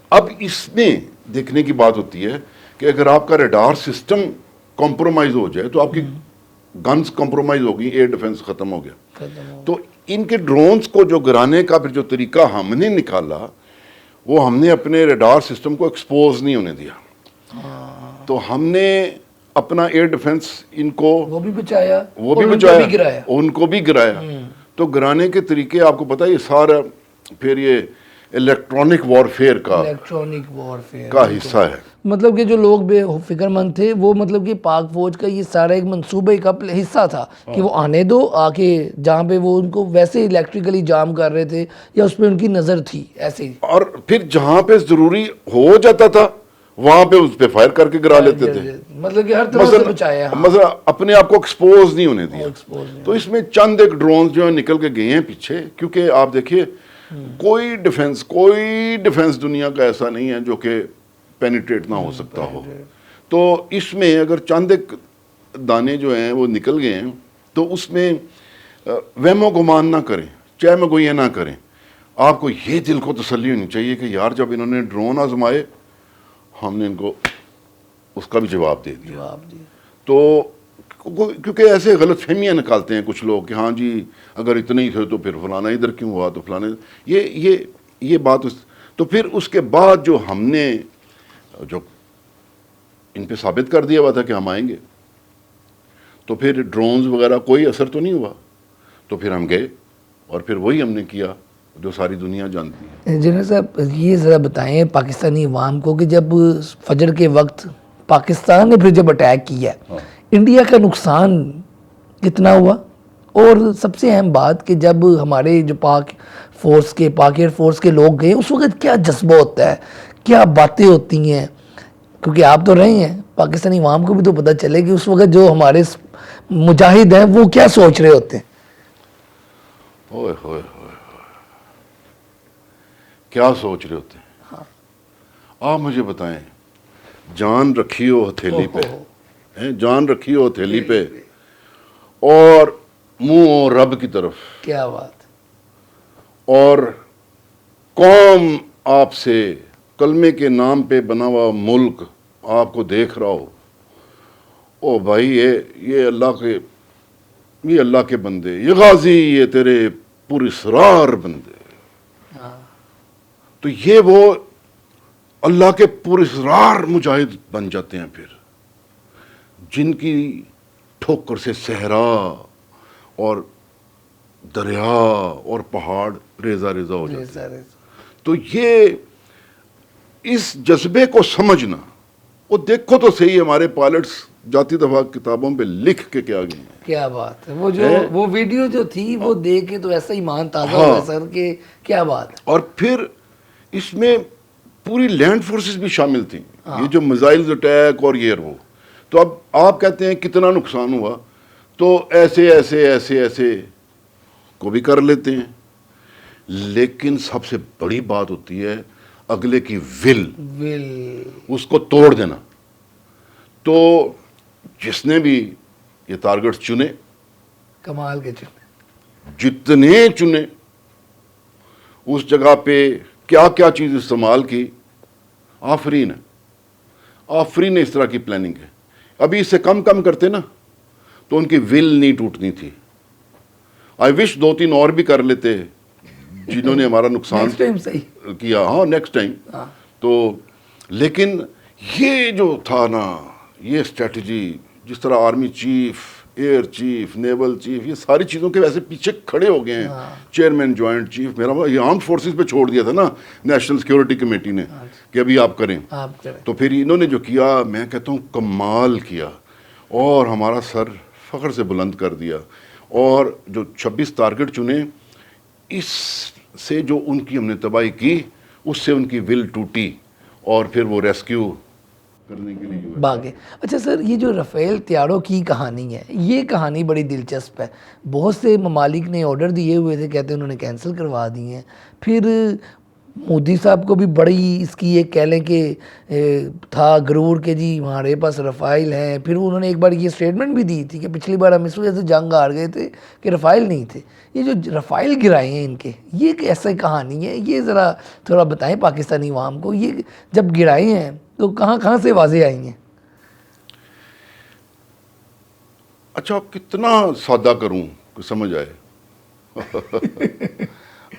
S1: اب اس میں دیکھنے کی بات ہوتی ہے کہ اگر آپ کا ریڈار سسٹم کمپرومائز ہو جائے تو آپ کی گنز کمپرومائز ہوگی, ایئر ڈیفنس ختم ہو گیا. تو ان کے ڈرونز کو جو گرانے کا پھر جو طریقہ ہم نے نکالا وہ ہم نے اپنے ریڈار سسٹم کو ایکسپوز نہیں ہونے دیا. تو ہم نے اپنا ایئر ڈیفنس ان کو
S2: وہ بھی بچایا,
S1: ان کو بھی گرایا. تو گرانے کے طریقے آپ کو پتہ ہے, یہ سارا پھر یہ الیکٹرانک وارفیئر کا حصہ ہے.
S2: مطلب کہ جو لوگ بے فکر مند تھے وہ, مطلب کہ پاک فوج کا یہ سارا ایک منصوبے کا حصہ تھا کہ وہ آنے دو, آ کے جہاں پہ وہ ان کو ویسے الیکٹریکلی جام کر رہے تھے یا اس پہ ان کی نظر تھی ایسے ہی,
S1: اور پھر جہاں پہ ضروری ہو جاتا تھا وہاں پہ اس پہ فائر کر کے گرا لیتے تھے.
S2: مطلب کہ ہر طرح سے بچایا,
S1: مثلا اپنے آپ کو ایکسپوز نہیں ہونے دیا. تو اس میں چند ایک ڈرونز جو ہیں نکل کے گئے ہیں پیچھے, کیونکہ آپ دیکھیے کوئی ڈیفنس دنیا کا ایسا نہیں ہے جو کہ پینیٹریٹ نہ ہو سکتا ہو. تو اس میں اگر چند ایک دانے جو ہیں وہ نکل گئے ہیں تو اس میں وہم و گمان نہ کریں, چہ میں گوئیاں نہ کریں. آپ کو یہ دل کو تسلی ہونی چاہیے کہ یار جب انہوں نے ڈرون آزمائے ہم نے ان کو اس کا بھی جواب دے دیا. تو کیونکہ ایسے غلط فہمیاں نکالتے ہیں کچھ لوگ کہ ہاں جی اگر اتنے ہی تھے تو پھر فلانا ادھر کیوں ہوا, تو فلانا یہ بات. تو پھر اس کے بعد جو ہم نے جو ان پہ ثابت کر دیا ہوا تھا کہ ہم آئیں گے, تو پھر ڈرونز وغیرہ کوئی اثر تو نہیں ہوا. تو پھر ہم گئے اور پھر وہی ہم نے کیا جو ساری دنیا جانتی ہے.
S2: جنرل صاحب یہ ذرا بتائیں پاکستانی عوام کو کہ جب فجر کے وقت پاکستان نے پھر جب اٹیک کیا انڈیا کا نقصان کتنا ہوا, اور سب سے اہم بات کہ جب ہمارے جو پاک ایئر فورس کے لوگ گئے اس وقت کیا جذبہ ہوتا ہے, کیا باتیں ہوتی ہیں, کیونکہ آپ تو رہے ہیں, پاکستانی عوام کو بھی تو پتہ چلے کہ اس وقت جو ہمارے مجاہد ہیں وہ کیا سوچ رہے ہوتے ہیں.
S1: ہوئے ہوئے ہوئے کیا سوچ رہے ہوتے ہیں. آپ مجھے بتائیں, جان رکھی ہو ہتھیلی پہ, جان رکھی ہو ہتھیلی پہ اور منہ رب کی طرف,
S2: کیا بات,
S1: اور قوم آپ سے کلمے کے نام پہ بنا ہوا ملک آپ کو دیکھ رہا ہو, او بھائی یہ اللہ کے بندے, یہ غازی, یہ تیرے پراسرار بندے. تو یہ وہ اللہ کے پراسرار مجاہد بن جاتے ہیں پھر, جن کی ٹھوکر سے صحرا اور دریا اور پہاڑ ریزہ ریزہ ہو جاتے ہیں. تو یہ اس جذبے کو سمجھنا, وہ دیکھو تو صحیح ہمارے پائلٹس جاتی دفعہ کتابوں پہ لکھ کے کیا گئی ہیں.
S2: کیا بات ہے. وہ ویڈیو جو تھی وہ دیکھ کے تو ایسا ایمان تازہ ہوا سر کہ کیا بات ہے.
S1: اور پھر اس میں پوری لینڈ فورسز بھی شامل تھیں, یہ جو میزائلز اٹیک اور یہ وہ. تو اب آپ کہتے ہیں کتنا نقصان ہوا, تو ایسے ایسے ایسے ایسے کو بھی کر لیتے ہیں, لیکن سب سے بڑی بات ہوتی ہے اگلے کی ول, اس کو توڑ دینا. تو جس نے بھی یہ ٹارگٹس چنے,
S2: کمال کے چنے,
S1: جتنے چنے, اس جگہ پہ کیا کیا چیز استعمال کی, آفرین ہے, آفرین نے اس طرح کی پلاننگ ہے. ابھی اس سے کم کرتے نا تو ان کی ول نہیں ٹوٹنی تھی. آئی وش 2-3 اور بھی کر لیتے جنہوں نے ہمارا نقصان کیا. ہاں نیکسٹ ٹائم. تو لیکن یہ جو تھا نا, یہ اسٹریٹجی, جس طرح army chief, air chief, naval chief, یہ ساری چیزوں کے ویسے پیچھے کھڑے ہو گئے ہیں. چیئرمین جوائنٹ چیف, میرا یہ آرمڈ فورسز پہ چھوڑ دیا تھا نا نیشنل سیکورٹی کمیٹی نے کہ ابھی آپ کریں. تو پھر انہوں نے جو کیا, میں کہتا ہوں کمال کیا, اور ہمارا سر فخر سے بلند کر دیا. اور جو 26 ٹارگٹ چنے, اس سے جو ان کی ہم نے تباہی کی, اس سے ان کی ول ٹوٹی, اور پھر وہ ریسکیو کرنے کے لیے
S2: باقی. اچھا سر, یہ جو رافیل طیاروں کی کہانی ہے, یہ کہانی بڑی دلچسپ ہے. بہت سے ممالک نے آرڈر دیے ہوئے تھے, کہتے ہیں انہوں نے کینسل کروا دی ہیں. پھر مودی صاحب کو بھی بڑی اس کی ایک کہہ لیں کہ تھا غرور کہ جی ہمارے پاس رفائل ہیں. پھر انہوں نے ایک بار یہ اسٹیٹمنٹ بھی دی تھی کہ پچھلی بار ہم اس وجہ سے جنگ ہار گئے تھے کہ رفائل نہیں تھے. یہ جو رفائل گرائے ہیں ان کے, یہ ایک ایسا کہانی ہے, یہ ذرا تھوڑا بتائیں پاکستانی عوام کو, یہ جب گرائے ہیں تو کہاں سے واضح آئی ہیں؟
S1: اچھا, کتنا سادہ کروں کہ سمجھ آئے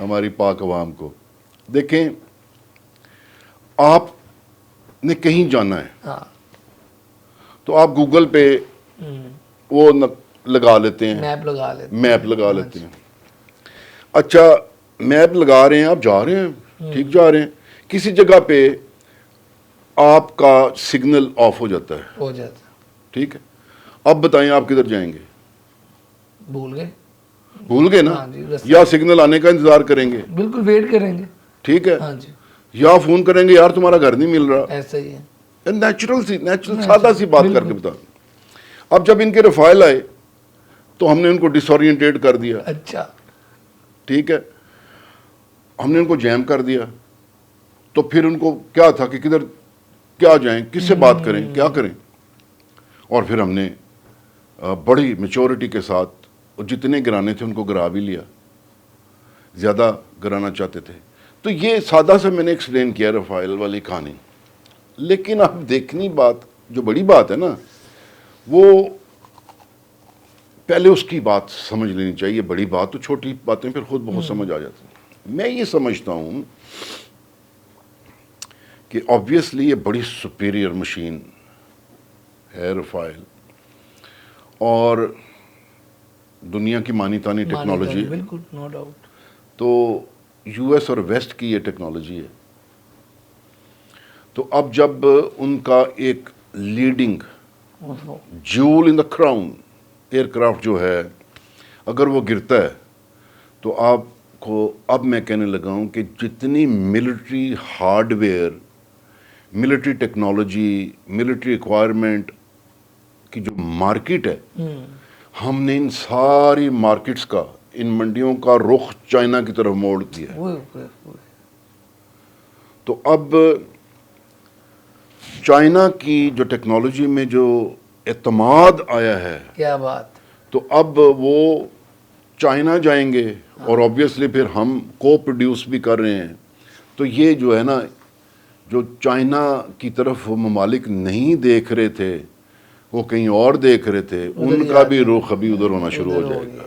S1: ہماری پاک عوام کو. دیکھیں, آپ نے کہیں جانا ہے تو آپ گوگل پہ وہ لگا لیتے ہیں, میپ لگا لیتے ہیں. اچھا, میپ لگا رہے ہیں, آپ جا رہے ہیں, ٹھیک جا رہے ہیں, کسی جگہ پہ آپ کا سگنل آف ہو جاتا ہے, ٹھیک ہے. اب بتائیں آپ کدھر جائیں گے؟ بھول گئے نا, یا سگنل آنے کا انتظار کریں گے؟
S2: بالکل ویٹ کریں گے,
S1: ٹھیک ہے. یا فون کریں گے, یار تمہارا گھر نہیں مل رہا.
S2: ایسا ہی ہے,
S1: نیچرل سادہ سی بات کر کے بتا. اب جب ان کے رفائل آئے تو ہم نے ان کو ڈس اورینٹیٹ کر دیا.
S2: اچھا,
S1: ٹھیک ہے, ہم نے ان کو جیم کر دیا. تو پھر ان کو کیا تھا کہ کدھر کیا جائیں, کس سے بات کریں, کیا کریں. اور پھر ہم نے بڑی میچورٹی کے ساتھ جتنے گرانے تھے ان کو گرا بھی لیا, زیادہ گرانا چاہتے تھے. تو یہ سادہ سے میں نے ایکسپلین کیا رفائل والی کہانی. لیکن اب دیکھنی بات, جو بڑی بات ہے نا, وہ پہلے اس کی بات سمجھ لینی چاہیے. بڑی بات تو چھوٹی باتیں پھر خود بہت سمجھ آ جاتی ہیں. میں یہ سمجھتا ہوں کہ آبویسلی یہ بڑی سپیریئر مشین ہے رفائل, اور دنیا کی مانی تانی ٹیکنالوجی,
S2: بالکل نو ڈاؤٹ.
S1: تو یو ایس اور ویسٹ کی یہ ٹیکنالوجی ہے. تو اب جب ان کا ایک لیڈنگ جول ان دا کراؤن ایئر کرافٹ جو ہے, اگر وہ گرتا ہے تو آپ کو, اب میں کہنے لگا ہوں کہ جتنی military hardware, military technology, military acquirement کی جو مارکیٹ ہے, ہم نے ان ساری مارکیٹس کا, ان منڈیوں کا رخ چائنا کی طرف موڑ دیا ہے. تو اب چائنا کی جو ٹیکنالوجی میں جو اعتماد آیا ہے,
S2: کیا بات.
S1: تو اب وہ چائنا جائیں گے, اور آبویسلی پھر ہم کو پروڈیوس بھی کر رہے ہیں. تو یہ جو ہے نا, جو چائنا کی طرف وہ ممالک نہیں دیکھ رہے تھے, وہ کہیں اور دیکھ رہے تھے, ان کا بھی رخ ابھی ادھر ہونا شروع ہو جائے گا.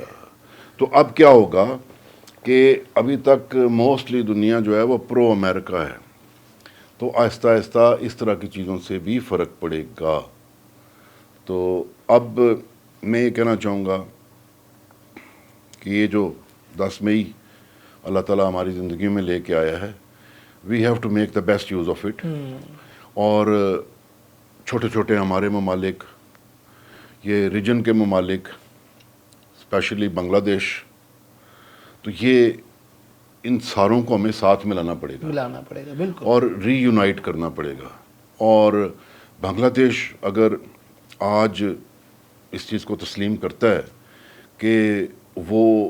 S1: تو اب کیا ہوگا کہ ابھی تک موسٹلی دنیا جو ہے وہ پرو امریکہ ہے, تو آہستہ آہستہ اس طرح کی چیزوں سے بھی فرق پڑے گا. تو اب میں یہ کہنا چاہوں گا کہ یہ جو 10 مئی اللہ تعالیٰ ہماری زندگی میں لے کے آیا ہے, we have to make the best use of it. اور چھوٹے چھوٹے ہمارے ممالک یہ ریجن کے ممالک اسپیشلی بنگلہ دیش، تو یہ ان ساروں کو ہمیں ساتھ ملانا پڑے گا
S2: بالکل،
S1: اور ری یونائٹ کرنا پڑے گا. اور بنگلہ دیش اگر آج اس چیز کو تسلیم کرتا ہے کہ وہ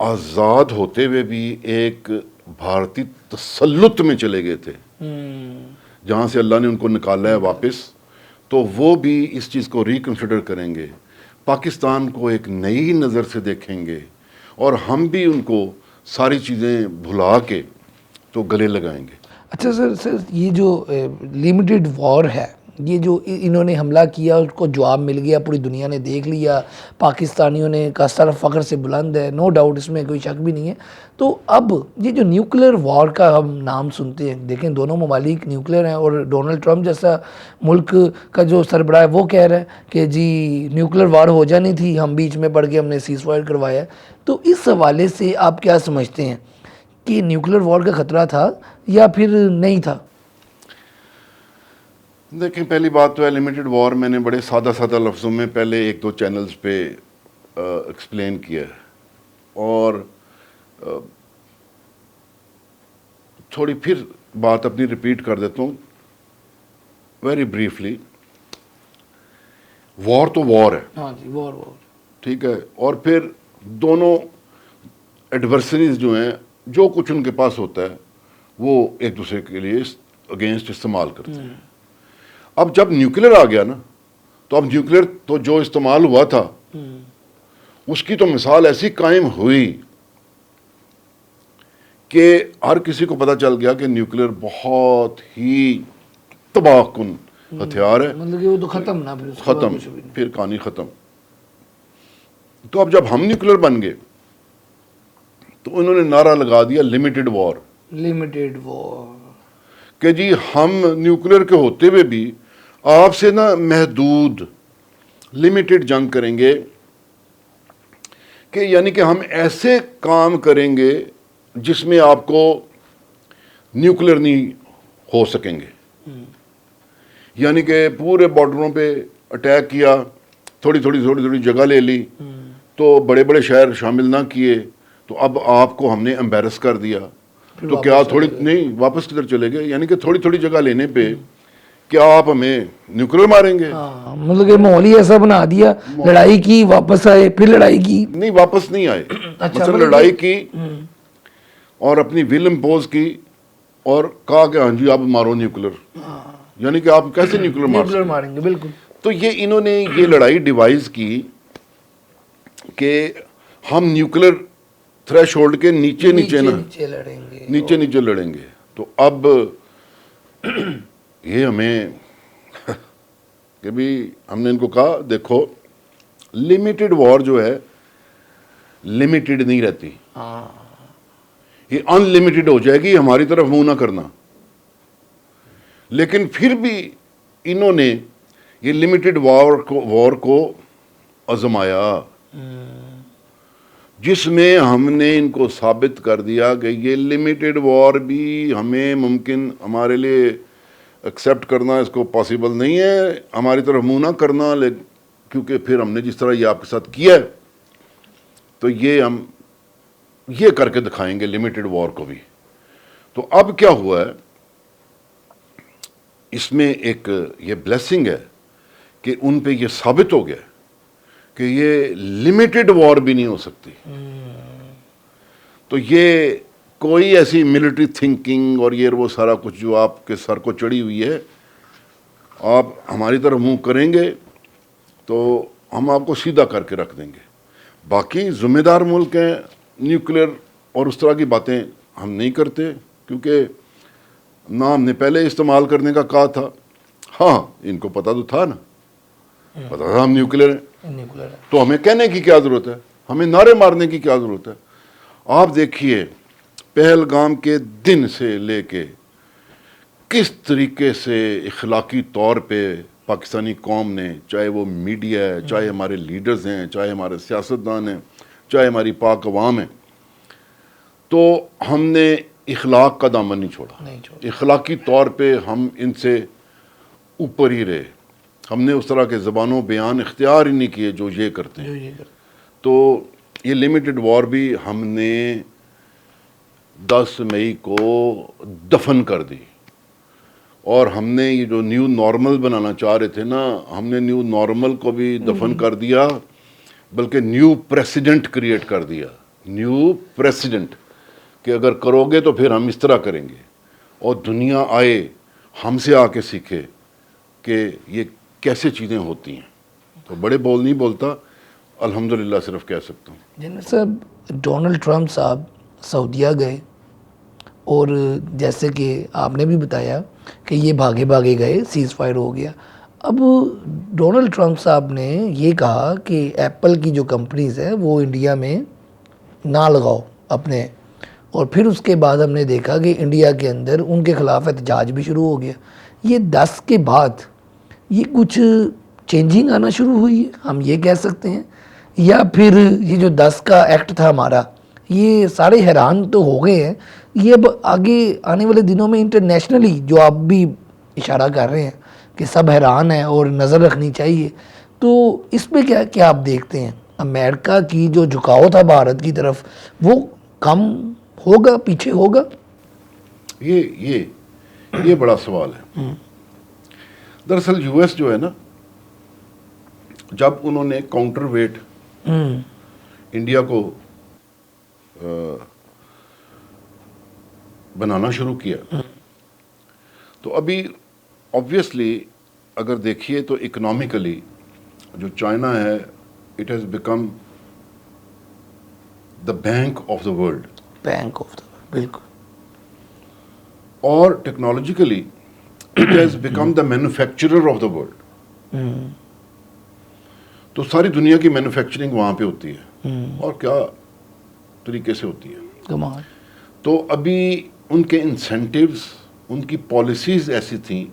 S1: آزاد ہوتے ہوئے بھی ایک بھارتی تسلط میں چلے گئے تھے جہاں سے اللہ نے ان کو نکالا ہے واپس، تو وہ بھی اس چیز کو ریکنسیڈر کریں گے، پاکستان کو ایک نئی نظر سے دیکھیں گے، اور ہم بھی ان کو ساری چیزیں بھلا کے تو گلے لگائیں گے.
S2: اچھا سر یہ جو لمیٹڈ وار ہے، یہ جو انہوں نے حملہ کیا اس کو جواب مل گیا، پوری دنیا نے دیکھ لیا، پاکستانیوں نے کا سر فخر سے بلند ہے، نو ڈاؤٹ، اس میں کوئی شک بھی نہیں ہے. تو اب یہ جو نیوکلیر وار کا ہم نام سنتے ہیں، دیکھیں دونوں ممالک نیوکلیر ہیں، اور ڈونلڈ ٹرمپ جیسا ملک کا جو سربراہ ہے وہ کہہ رہا ہے کہ جی نیوکلیر وار ہو جانی تھی، ہم بیچ میں پڑ کے ہم نے سیز فائر کروایا ہے. تو اس حوالے سے آپ کیا سمجھتے ہیں کہ نیوکلیر وار کا خطرہ تھا یا پھر نہیں تھا؟
S1: دیکھیں پہلی بات تو ہے لمیٹڈ وار میں نے بڑے سادہ لفظوں میں پہلے 1-2 چینلز پہ ایکسپلین کیا ہے، اور تھوڑی پھر بات اپنی ریپیٹ کر دیتا ہوں ویری بریفلی. وار تو وار ہے،
S2: ہاں جی، وار
S1: ٹھیک ہے، اور پھر دونوں ایڈورسریز جو ہیں جو کچھ ان کے پاس ہوتا ہے وہ ایک دوسرے کے لیے اگینسٹ استعمال کرتے ہیں. اب جب نیوکلیر آ گیا نا، تو اب نیوکلیر تو جو استعمال ہوا تھا اس کی تو مثال ایسی قائم ہوئی کہ ہر کسی کو پتا چل گیا کہ نیوکلیر بہت ہی تباہ کن ہتھیار ہے،
S2: مطلب کہ وہ تو ختم نہ،
S1: ختم، پھر کہانی ختم. تو اب جب ہم نیوکلیر بن گئے تو انہوں نے نعرہ لگا دیا لمیٹڈ وار،
S2: لمیٹڈ وار،
S1: کہ جی ہم نیوکلیر کے ہوتے ہوئے بھی آپ سے نا محدود لمیٹڈ جنگ کریں گے، کہ یعنی کہ ہم ایسے کام کریں گے جس میں آپ کو نیوکلیر نہیں ہو سکیں گے. یعنی کہ پورے بارڈروں پہ اٹیک کیا، تھوڑی جگہ لے لی، تو بڑے بڑے شہر شامل نہ کیے، تو اب آپ کو ہم نے امبیرس کر دیا. تو کیا تھوڑی نہیں واپس کدھر چلے گئے؟ یعنی کہ تھوڑی جگہ لینے پہ کیا آپ ہمیں نیوکلیر ماریں گے؟
S2: مطلب کہ ماحول ہی ایسا بنا دیا، لڑائی کی، واپس آئے، پھر لڑائی کی.
S1: نہیں، واپس نہیں آئے، مثلا لڑائی کی اور اپنی ول امپوز کی اور کہا کہ ہاں جی اب مارو نیوکلیر. یعنی کہ آپ کیسے نیوکلیر
S2: ماریں گے؟ بالکل.
S1: تو یہ انہوں نے یہ لڑائی ڈیوائز کی کہ ہم نیوکلیر تھریش ہولڈ کے نیچے لڑیں گے. تو اب یہ ہمیں کہ بھی ہم نے ان کو کہا دیکھو لمیٹڈ وار جو ہے لمیٹڈ نہیں رہتی، یہ ان لمیٹڈ ہو جائے گی، ہماری طرف منہ نہ کرنا. لیکن پھر بھی انہوں نے یہ لمیٹڈ وار کو آزمایا، جس میں ہم نے ان کو ثابت کر دیا کہ یہ لمیٹڈ وار بھی ہمیں ممکن ہمارے لیے ایکسیپٹ کرنا اس کو پاسبل نہیں ہے، ہماری طرف منہ نہ کرنا، کیونکہ پھر ہم نے جس طرح یہ آپ کے ساتھ کیا ہے تو یہ ہم یہ کر کے دکھائیں گے لمیٹڈ وار کو بھی. تو اب کیا ہوا ہے اس میں ایک یہ بلیسنگ ہے کہ ان پہ یہ ثابت ہو گیا کہ یہ لمیٹڈ وار بھی نہیں ہو سکتی. تو یہ کوئی ایسی ملٹری تھنکنگ اور یہ وہ سارا کچھ جو آپ کے سر کو چڑھی ہوئی ہے، آپ ہماری طرف منہ کریں گے تو ہم آپ کو سیدھا کر کے رکھ دیں گے. باقی ذمہ دار ملک ہیں، نیوکلیر اور اس طرح کی باتیں ہم نہیں کرتے، کیونکہ نہ ہم نے پہلے استعمال کرنے کا کہا تھا. ہاں ان کو پتا تو تھا نا، پتا تھا ہم نیوکلیر ہیں، تو ہمیں کہنے کی کیا ضرورت ہے، ہمیں نعرے مارنے کی کیا ضرورت ہے. آپ دیکھیے پہلگام کے دن سے لے کے کس طریقے سے اخلاقی طور پہ پاکستانی قوم نے، چاہے وہ میڈیا ہے، چاہے ہمارے لیڈرز ہیں، چاہے ہمارے سیاستدان ہیں، چاہے ہماری پاک عوام ہے، تو ہم نے اخلاق کا دامن نہیں چھوڑا. اخلاقی طور پہ ہم ان سے اوپر ہی رہے. ہم نے اس طرح کے زبانوں بیان اختیار ہی نہیں کیے جو یہ کرتے ہیں. تو یہ لمیٹڈ وار بھی ہم نے 10 مئی کو دفن کر دی. اور ہم نے یہ جو نیو نارمل بنانا چاہ رہے تھے نا, ہم نے نیو نارمل کو بھی دفن کر دیا, بلکہ نیو پریسیڈنٹ کریٹ کر دیا. نیو پریسیڈنٹ کہ اگر کرو گے تو پھر ہم اس طرح کریں گے, اور دنیا آئے ہم سے آ کے سیکھے کہ یہ کیسے چیزیں ہوتی ہیں. تو بڑے بول نہیں بولتا, الحمدللہ صرف کہہ سکتا ہوں.
S2: جنرل صاحب, ڈونلڈ ٹرمپ صاحب سعودیہ گئے, اور جیسے کہ آپ نے بھی بتایا کہ یہ بھاگے بھاگے گئے, سیز فائر ہو گیا. اب ڈونلڈ ٹرمپ صاحب نے یہ کہا کہ ایپل کی جو کمپنیز ہیں وہ انڈیا میں نہ لگاؤ اپنے, اور پھر اس کے بعد ہم نے دیکھا کہ انڈیا کے اندر ان کے خلاف احتجاج بھی شروع ہو گیا. یہ 10 کے بعد یہ کچھ چینجنگ آنا شروع ہوئی ہے, ہم یہ کہہ سکتے ہیں, یا پھر یہ جو 10 کا ایکٹ تھا ہمارا, یہ سارے حیران تو ہو گئے ہیں. یہ اب آگے آنے والے دنوں میں انٹرنیشنلی جو آپ بھی اشارہ کر رہے ہیں کہ سب حیران ہیں اور نظر رکھنی چاہیے, تو اس پہ کیا آپ دیکھتے ہیں؟ امریکہ کی جو جھکاؤ تھا بھارت کی طرف, وہ کم ہوگا, پیچھے ہوگا؟
S1: یہ بڑا سوال ہے. دراصل یو ایس جو ہے نا, جب انہوں نے کاؤنٹر ویٹ انڈیا کو بنانا شروع کیا, تو ابھی آبویسلی اگر دیکھیے تو اکنامکلی جو چائنا ہے, it has become the bank of the world.
S2: Bank of the world, بالکل.
S1: اور technologically it has become the manufacturer of the world. تو ساری دنیا کی مینوفیکچرنگ وہاں پہ ہوتی ہے, اور کیا طریقے سے ہوتی ہے. تو ابھی ان کے انسینٹیوز, ان کی پالیسیز ایسی تھیں,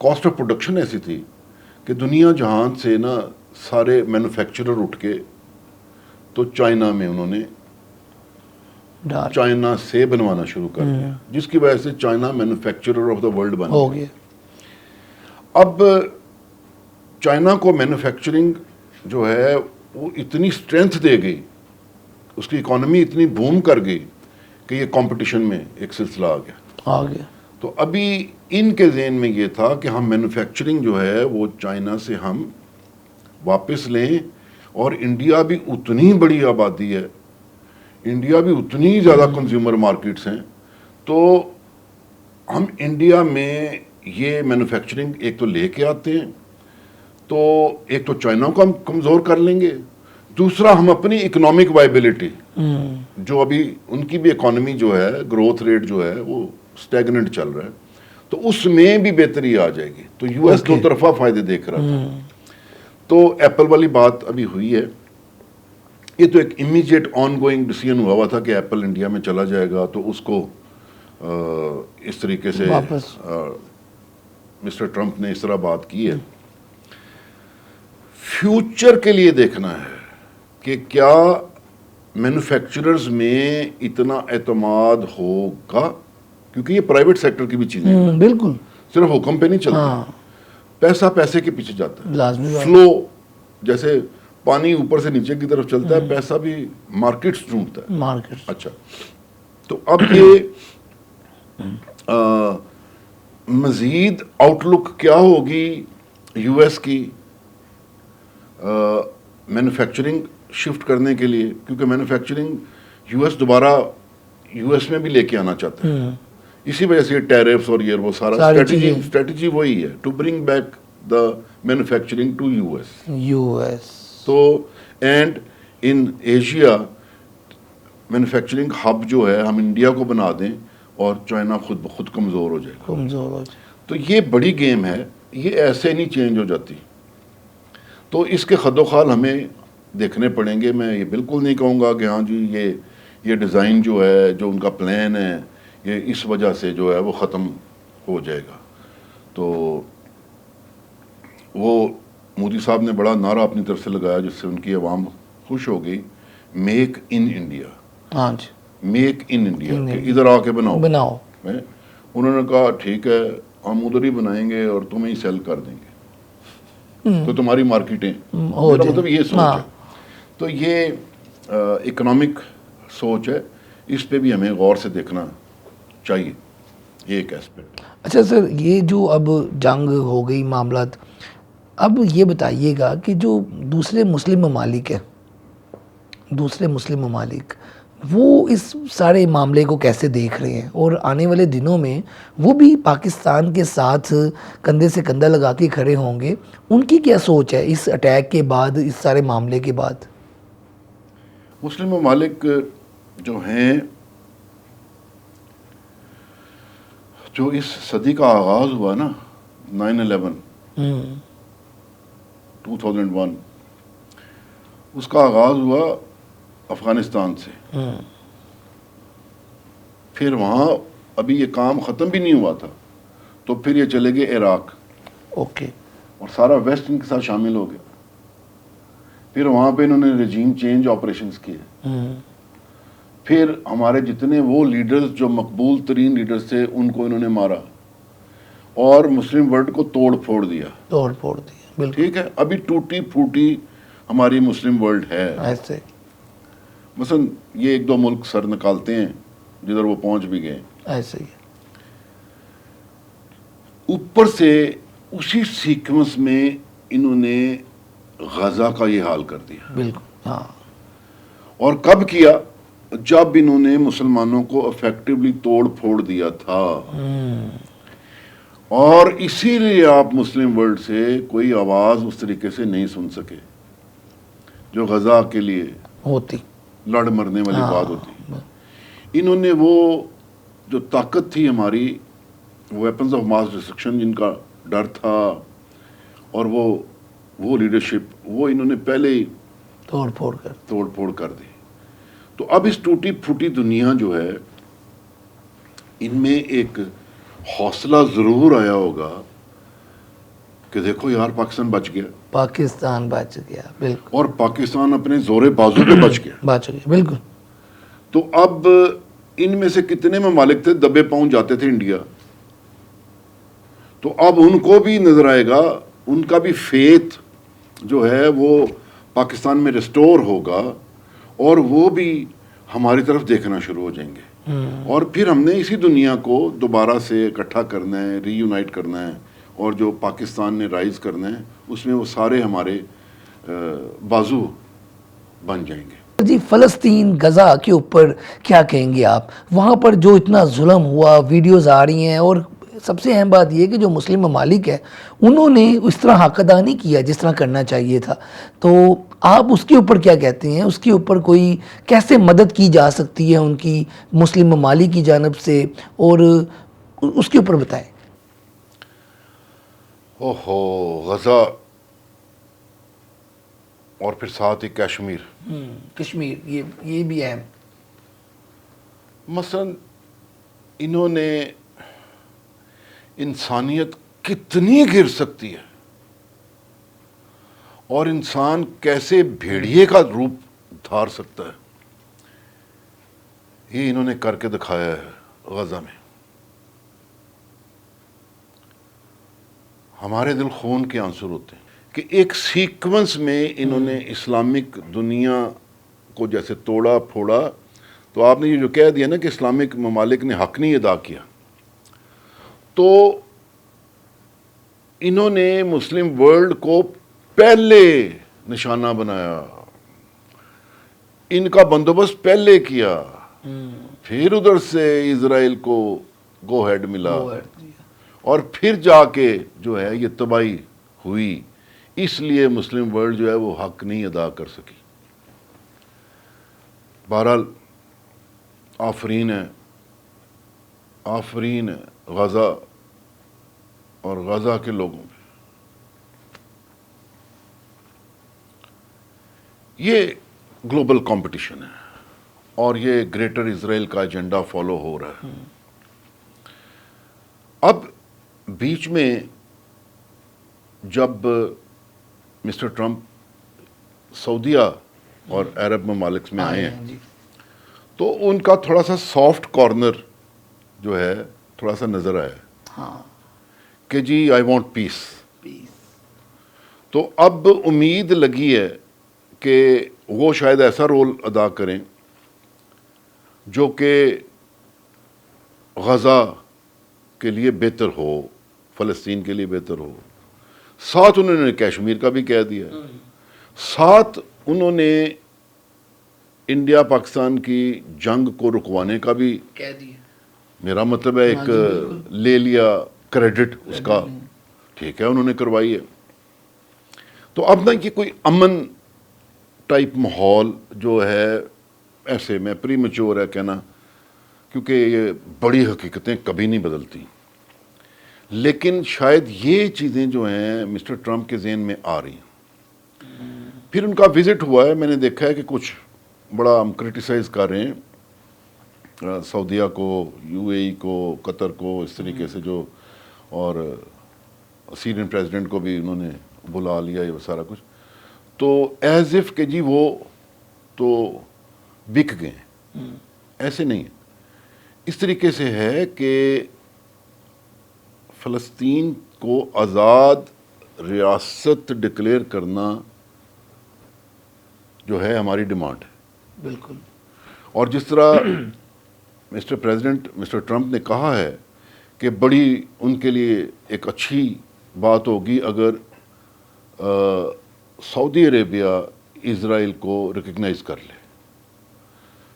S1: کاسٹ آف پروڈکشن ایسی تھی کہ دنیا جہان سے نا سارے مینوفیکچرر اٹھ کے تو چائنا میں انہوں نے چائنا سے بنوانا شروع کر دیا, جس کی وجہ سے China manufacturer of the world بن گیا. اب چائنا کو مینوفیکچرنگ جو ہے وہ اتنی اسٹرینتھ دے گئی, اس کی اکانومی اتنی بوم کر گئی کہ یہ کمپٹیشن میں ایک سلسلہ آ گیا. تو ابھی ان کے ذہن میں یہ تھا کہ ہم مینوفیکچرنگ جو ہے وہ چائنا سے ہم واپس لیں, اور انڈیا بھی اتنی بڑی آبادی ہے, انڈیا بھی اتنی زیادہ کنزیومر مارکیٹس ہیں, تو ہم انڈیا میں یہ مینوفیکچرنگ ایک تو لے کے آتے ہیں, تو ایک تو چائنا کو ہم کمزور کر لیں گے, دوسرا ہم اپنی اکنامک وائبلٹی, جو ابھی ان کی بھی اکانومی جو ہے گروتھ ریٹ جو ہے وہ اسٹیگننٹ چل رہا ہے, تو اس میں بھی بہتری آ جائے گی. تو یو ایس دو طرفہ فائدے دیکھ رہا تھا. تو ایپل والی بات ابھی ہوئی ہے, یہ تو ایک امیجیٹ آن گوئنگ ڈیسیژن ہوا تھا کہ ایپل انڈیا میں چلا جائے گا, تو اس کو اس طریقے سے مسٹر ٹرمپ نے اس طرح بات کی ہے. فیوچر کے لیے دیکھنا ہے کہ کیا مینوفیکچررز میں اتنا اعتماد ہوگا, کیونکہ یہ پرائیویٹ سیکٹر کی بھی چیزیں ہیں,
S2: بالکل,
S1: صرف حکم پہ نہیں چلتا, پیسہ پیسے کے پیچھے جاتا ہے,
S2: لازمی
S1: فلو جیسے پانی اوپر سے نیچے کی طرف چلتا ہے, پیسہ بھی مارکیٹس ڈھونڈتا ہے. اچھا, تو اب یہ مزید آؤٹ لک کیا ہوگی یو ایس کی مینوفیکچرنگ شفٹ کرنے کے لیے, کیونکہ مینوفیکچرنگ یو ایس دوبارہ یو ایس میں بھی لے کے آنا چاہتا ہے. اسی وجہ سے ٹیرفس اور یہ وہ سارا اسٹریٹجی وہی ہے, to bring back the manufacturing to U S. تو and in Asia manufacturing hub جو ہے ہم انڈیا کو بنا دیں اور چائنا خود بخود کمزور ہو جائے. تو یہ بڑی گیم ہے, یہ ایسے نہیں چینج ہو جاتی. تو اس کے خد و خال ہمیں دیکھنے پڑیں گے. میں یہ بالکل نہیں کہوں گا کہ ہاں جی یہ ڈیزائن جو ہے, جو ان کا پلان ہے, یہ اس وجہ سے جو ہے وہ ختم ہو جائے گا. تو وہ مودی صاحب نے بڑا نعرہ اپنی طرف سے لگایا جس سے ان کی عوام خوش ہو گئی, میک ان انڈیا.
S2: ہاں جی,
S1: میک ان انڈیا, کہ ادھر آ کے بناؤ. انہوں نے کہا ٹھیک ہے, ہم ادھر ہی بنائیں گے اور تمہیں ہی سیل کر دیں گے. تو تمہاری مارکیٹیں، میرا مطلب یہ سوچ ہے. تو یہ اکنامک سوچ ہے، اس پہ بھی ہمیں غور سے دیکھنا چاہیے، یہ ایک ایسپیکٹ.
S2: اچھا سر، یہ جو اب جنگ ہو گئی، معاملات، اب یہ بتائیے گا کہ جو دوسرے مسلم ممالک وہ اس سارے معاملے کو کیسے دیکھ رہے ہیں، اور آنے والے دنوں میں وہ بھی پاکستان کے ساتھ کندھے سے کندھا لگا کے کھڑے ہوں گے؟ ان کی کیا سوچ ہے اس اٹیک کے بعد، اس سارے معاملے کے بعد؟
S1: مسلم ممالک جو ہیں، جو اس صدی کا آغاز ہوا نا 9/11 2001، اس کا آغاز ہوا افغانستان سے. پھر وہاں ابھی یہ کام ختم بھی نہیں ہوا تھا، تو پھر یہ چلے گئے عراق،
S2: اوکے،
S1: اور سارا ویسٹ ان کے ساتھ شامل ہو گیا. پھر وہاں پہ انہوں نے رجیم چینج آپریشنز کیے. پھر ہمارے جتنے وہ لیڈرز جو مقبول ترین لیڈرز تھے ان کو انہوں نے مارا، اور مسلم ورلڈ کو توڑ پھوڑ دیا.
S2: بالکل
S1: ٹھیک ہے، ابھی ٹوٹی پھوٹی ہماری مسلم ورلڈ ہے.
S2: ایسے
S1: مثلا یہ 1-2 ملک سر نکالتے ہیں جدھر وہ پہنچ بھی گئے.
S2: ایسے ہی
S1: اوپر سے اسی سیکوینس میں انہوں نے غزہ کا یہ حال کر دیا.
S2: بالکل، ہاں.
S1: اور کب کیا؟ جب انہوں نے مسلمانوں کو افیکٹولی توڑ پھوڑ دیا تھا. اور اسی لیے آپ مسلم ورلڈ سے کوئی آواز اس طریقے سے نہیں سن سکے جو غزہ کے لیے
S2: ہوتی،
S1: لڑ مرنے والی بات ہوتی. انہوں نے وہ جو طاقت تھی ہماری، ویپنز آف ماس ڈسٹرکشن جن کا ڈر تھا، اور وہ لیڈرشپ، وہ انہوں نے پہلے ہی توڑ پھوڑ کر دی. تو اب اس ٹوٹی پھوٹی دنیا جو ہے، ان میں ایک حوصلہ ضرور آیا ہوگا کہ دیکھو یار پاکستان بچ گیا،
S2: بالکل،
S1: اور پاکستان اپنے زور بازو پہ بچ گیا.
S2: بالکل.
S1: تو اب ان میں سے کتنے ممالک تھے دبے پاؤں جاتے تھے انڈیا، تو اب ان کو بھی نظر آئے گا، ان کا بھی فیتھ جو ہے وہ پاکستان میں ریسٹور ہوگا، اور وہ بھی ہماری طرف دیکھنا شروع ہو جائیں گے. اور پھر ہم نے اسی دنیا کو دوبارہ سے اکٹھا کرنا ہے، ری یونائٹ کرنا ہے، اور جو پاکستان نے رائز کرنا ہے اس میں وہ سارے ہمارے بازو بن جائیں گے.
S2: جی، فلسطین، غزہ کے اوپر کیا کہیں گے آپ؟ وہاں پر جو اتنا ظلم ہوا، ویڈیوز آ رہی ہیں، اور سب سے اہم بات یہ کہ جو مسلم ممالک ہیں انہوں نے اس طرح حق ادا نہیں کیا جس طرح کرنا چاہیے تھا. تو آپ اس کے اوپر کیا کہتے ہیں؟ اس کے اوپر کوئی کیسے مدد کی جا سکتی ہے ان کی مسلم ممالک کی جانب سے، اور اس کے اوپر بتائیں.
S1: غزہ اور پھر ساتھ ہی
S2: کشمیر، یہ بھی اہم.
S1: مثلا انہوں نے انسانیت کتنی گر سکتی ہے، اور انسان کیسے بھیڑیے کا روپ دھار سکتا ہے، یہ انہوں نے کر کے دکھایا ہے غزہ میں. ہمارے دل خون کے آنسر ہوتے ہیں کہ ایک سیکوینس میں انہوں نے اسلامک دنیا کو جیسے توڑا پھوڑا. تو آپ نے یہ جو کہہ دیا نا کہ اسلامک ممالک نے حق نہیں ادا کیا، تو انہوں نے مسلم ورلڈ کو پہلے نشانہ بنایا، ان کا بندوبست پہلے کیا، پھر ادھر سے اسرائیل کو گو ہیڈ ملا، اور پھر جا کے جو ہے یہ تباہی ہوئی. اس لیے مسلم ورلڈ جو ہے وہ حق نہیں ادا کر سکی. بہرحال آفرین ہے غزہ اور غزہ کے لوگوں پہ. یہ گلوبل کمپٹیشن ہے، اور یہ گریٹر اسرائیل کا ایجنڈا فالو ہو رہا ہے. اب بیچ میں جب مسٹر ٹرمپ سعودیہ اور عرب ممالک میں آئے ہیں تو ان کا تھوڑا سا سافٹ کارنر جو ہے تھوڑا سا نظر آیا کہ جی آئی وانٹ پیس. تو اب امید لگی ہے کہ وہ شاید ایسا رول ادا کریں جو کہ غزہ کے لیے بہتر ہو، فلسطین کے لیے بہتر ہو. ساتھ انہوں نے کشمیر کا بھی کہہ دیا، ساتھ انہوں نے انڈیا پاکستان کی جنگ کو رکوانے کا بھی
S2: کہہ دیا.
S1: میرا مطلب ہے ایک لے لیا کریڈٹ اس کا. ٹھیک ہے، انہوں نے کروائی ہے. تو اب نا یہ کوئی امن ٹائپ ماحول جو ہے، ایسے میں پری میچور ہے کہنا، کیونکہ یہ بڑی حقیقتیں کبھی نہیں بدلتی. لیکن شاید یہ چیزیں جو ہیں مسٹر ٹرمپ کے ذہن میں آ رہی ہیں. پھر ان کا وزٹ ہوا ہے، میں نے دیکھا ہے کہ کچھ بڑا ہم کرٹیسائز کر رہے ہیں سعودیہ کو، یو اے ای کو، قطر کو، اس طریقے سے جو، اور سیرین پریزیڈنٹ کو بھی انہوں نے بلا لیا یہ سارا کچھ. تو ایز اف کہ جی وہ تو بک گئے ہیں. ایسے نہیں ہے. اس طریقے سے ہے کہ فلسطین کو آزاد ریاست ڈکلیئر کرنا جو ہے ہماری ڈیمانڈ ہے.
S2: بالکل.
S1: اور جس طرح مسٹر پریزیڈنٹ مسٹر ٹرمپ نے کہا ہے کہ بڑی ان کے لیے ایک اچھی بات ہوگی اگر سعودی عربیہ اسرائیل کو ریکگنائز کر لے.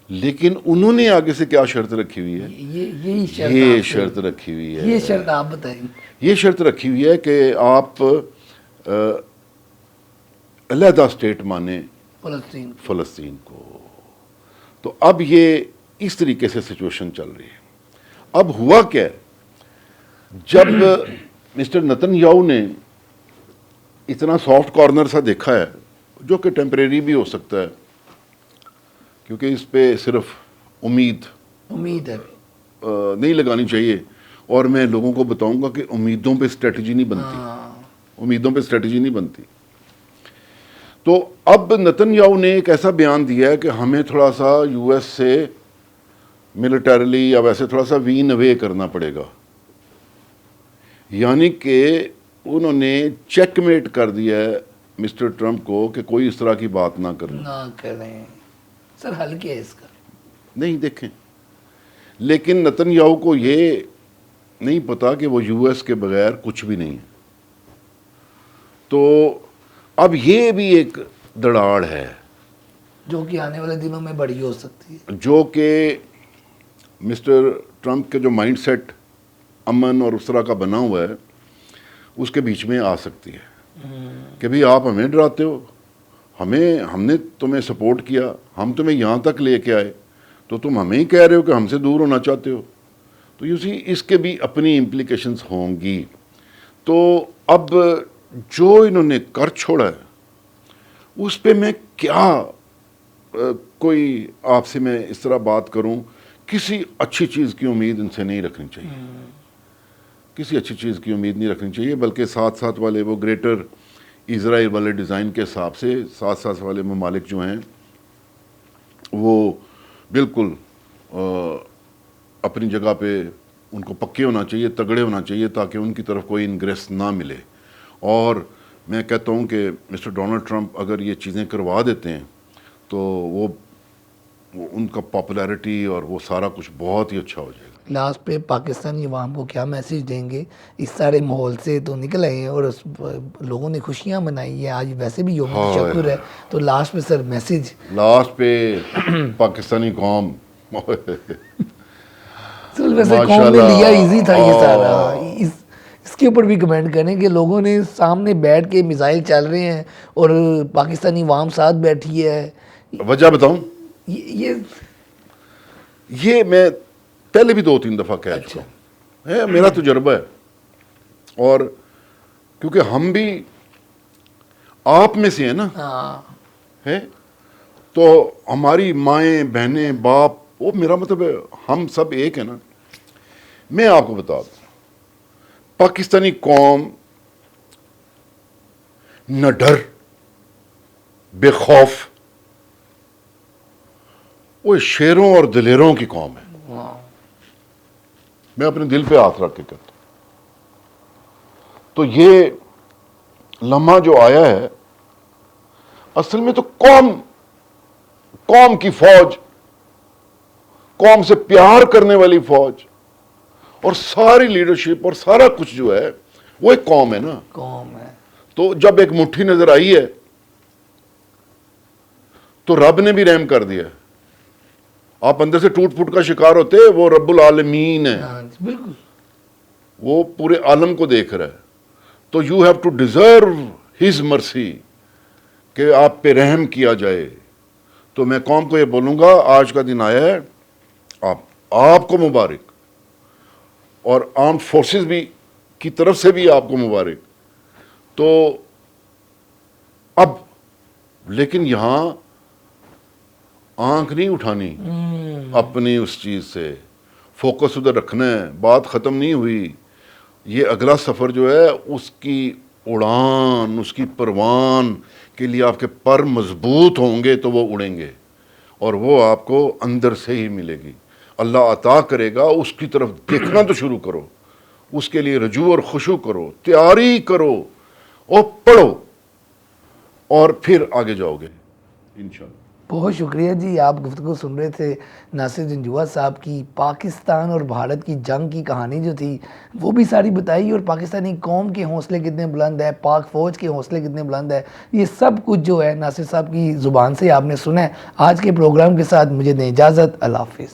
S1: لیکن انہوں نے آگے سے کیا شرط رکھی ہوئی ہے؟ یہ شرط رکھی ہوئی ہے،
S2: یہ شرط آپ بتائیں.
S1: یہ شرط رکھی ہوئی ہے کہ آپ علیحدہ اسٹیٹ مانیں فلسطین کو. تو اب یہ اس طریقے سے سچویشن چل رہی ہے. اب ہوا کیا ہے، جب مسٹر نتن یاہو نے اتنا سافٹ کارنر سا دیکھا ہے، جو کہ ٹیمپریری بھی ہو سکتا ہے، کیونکہ اس پہ صرف امید
S2: ہے
S1: نہیں لگانی چاہیے. اور میں لوگوں کو بتاؤں گا کہ امیدوں پہ اسٹریٹجی نہیں بنتی، امیدوں پہ اسٹریٹجی نہیں بنتی. تو اب نتن یاہو نے ایک ایسا بیان دیا ہے کہ ہمیں تھوڑا سا یو ایس سے ملٹریلی یا ویسے تھوڑا سا وین اوے کرنا پڑے گا. یعنی کہ انہوں نے چیک میٹ کر دیا ہے مسٹر ٹرمپ کو کہ کوئی اس طرح کی بات نہ
S2: کریں. سر حل کیا ہے اس کا؟ نہیں
S1: دیکھیں. لیکن نتن یاہو کو یہ نہیں پتا کہ وہ یو ایس کے بغیر کچھ بھی نہیں ہے. تو اب یہ بھی ایک دڑاڑ ہے
S2: جو کہ آنے والے دنوں میں بڑی ہو سکتی ہے، جو
S1: کہ مسٹر ٹرمپ کے جو مائنڈ سیٹ امن اور اس طرح کا بنا ہوا ہے اس کے بیچ میں آ سکتی ہے کہ بھئی آپ ہمیں ڈراتے ہو، ہم نے تمہیں سپورٹ کیا، ہم تمہیں یہاں تک لے کے آئے، تو تم ہمیں ہی کہہ رہے ہو کہ ہم سے دور ہونا چاہتے ہو. تو اس کے بھی اپنی امپلیکیشنز ہوں گی. تو اب جو انہوں نے کر چھوڑا ہے اس پہ میں کیا کوئی آپ سے میں اس طرح بات کروں، کسی اچھی چیز کی امید ان سے نہیں رکھنی چاہیے. کسی اچھی چیز کی امید نہیں رکھنی چاہیے، بلکہ ساتھ والے وہ گریٹر اسرائیل والے ڈیزائن کے حساب سے ساتھ والے ممالک جو ہیں وہ بالکل اپنی جگہ پہ ان کو پکے ہونا چاہیے، تگڑے ہونا چاہیے، تاکہ ان کی طرف کوئی انگریس نہ ملے. اور میں کہتا ہوں کہ مسٹر ڈونلڈ ٹرمپ اگر یہ چیزیں کروا دیتے ہیں تو وہ ان کا پاپولیرٹی اور وہ سارا کچھ بہت ہی اچھا ہو جائے گا.
S2: لاسٹ پہ پاکستانی عوام کو کیا میسیج دیں گے؟ اس سارے ماحول سے تو نکل آئے ہیں اور لوگوں نے خوشیاں منائی ہیں، آج ویسے بھی یوم تشکر ہے، تو لاسٹ پہ سر میسیج
S1: لاسٹ پہ پاکستانی قوم
S2: سر ویسے قوم نے لیا ایزی تھا یہ سارا. اس کے اوپر بھی کمنٹ کریں کہ لوگوں نے سامنے بیٹھ کے میزائل چل رہے ہیں اور پاکستانی عوام ساتھ بیٹھی ہے.
S1: وجہ بتاؤں؟ یہ میں پہلے بھی 2-3 دفعہ کہہ چکا ہوں، میرا تجربہ ہے. اور کیونکہ ہم بھی آپ میں سے ہیں نا، تو ہماری مائیں بہنیں باپ، وہ میرا مطلب ہے ہم سب ایک ہیں نا. میں آپ کو بتا دوں، پاکستانی قوم نہ ڈر، بے خوف، وہ شیروں اور دلیروں کی قوم ہے. میں اپنے دل پہ ہاتھ رکھ کے کہتا ہوں. تو یہ لمحہ جو آیا ہے اصل میں تو قوم کی فوج، قوم سے پیار کرنے والی فوج، اور ساری لیڈرشپ اور سارا کچھ جو ہے وہ ایک قوم ہے نا.
S2: قوم ہے.
S1: تو جب ایک مٹھی نظر آئی ہے تو رب نے بھی رحم کر دیا. آپ اندر سے ٹوٹ پھوٹ کا شکار ہوتے، وہ رب العالمین ہے،
S2: بالکل
S1: وہ پورے عالم کو دیکھ رہا ہے. تو you have to deserve his mercy, کہ آپ پہ رحم کیا جائے. تو میں قوم کو یہ بولوں گا، آج کا دن آیا ہے، آپ کو مبارک، اور آرمڈ فورسز بھی کی طرف سے بھی آپ کو مبارک. تو اب لیکن یہاں آنکھ نہیں اٹھانی اپنی اس چیز سے، فوکس ادھر رکھنا ہے. بات ختم نہیں ہوئی. یہ اگلا سفر جو ہے اس کی اڑان، اس کی پروان کے لیے آپ کے پر مضبوط ہوں گے تو وہ اڑیں گے، اور وہ آپ کو اندر سے ہی ملے گی. اللہ عطا کرے گا، اس کی طرف دیکھنا تو شروع کرو، اس کے لیے رجوع اور خشوع کرو، تیاری کرو اور پڑھو، اور پھر آگے جاؤ گے انشاءاللہ.
S2: بہت شکریہ جی. آپ گفتگو سن رہے تھے ناصر جنجوعہ صاحب کی. پاکستان اور بھارت کی جنگ کی کہانی جو تھی وہ بھی ساری بتائی، اور پاکستانی قوم کے حوصلے کتنے بلند ہے، پاک فوج کے حوصلے کتنے بلند ہے، یہ سب کچھ جو ہے ناصر صاحب کی زبان سے آپ نے سنا ہے. آج کے پروگرام کے ساتھ مجھے دیں اجازت. اللہ حافظ.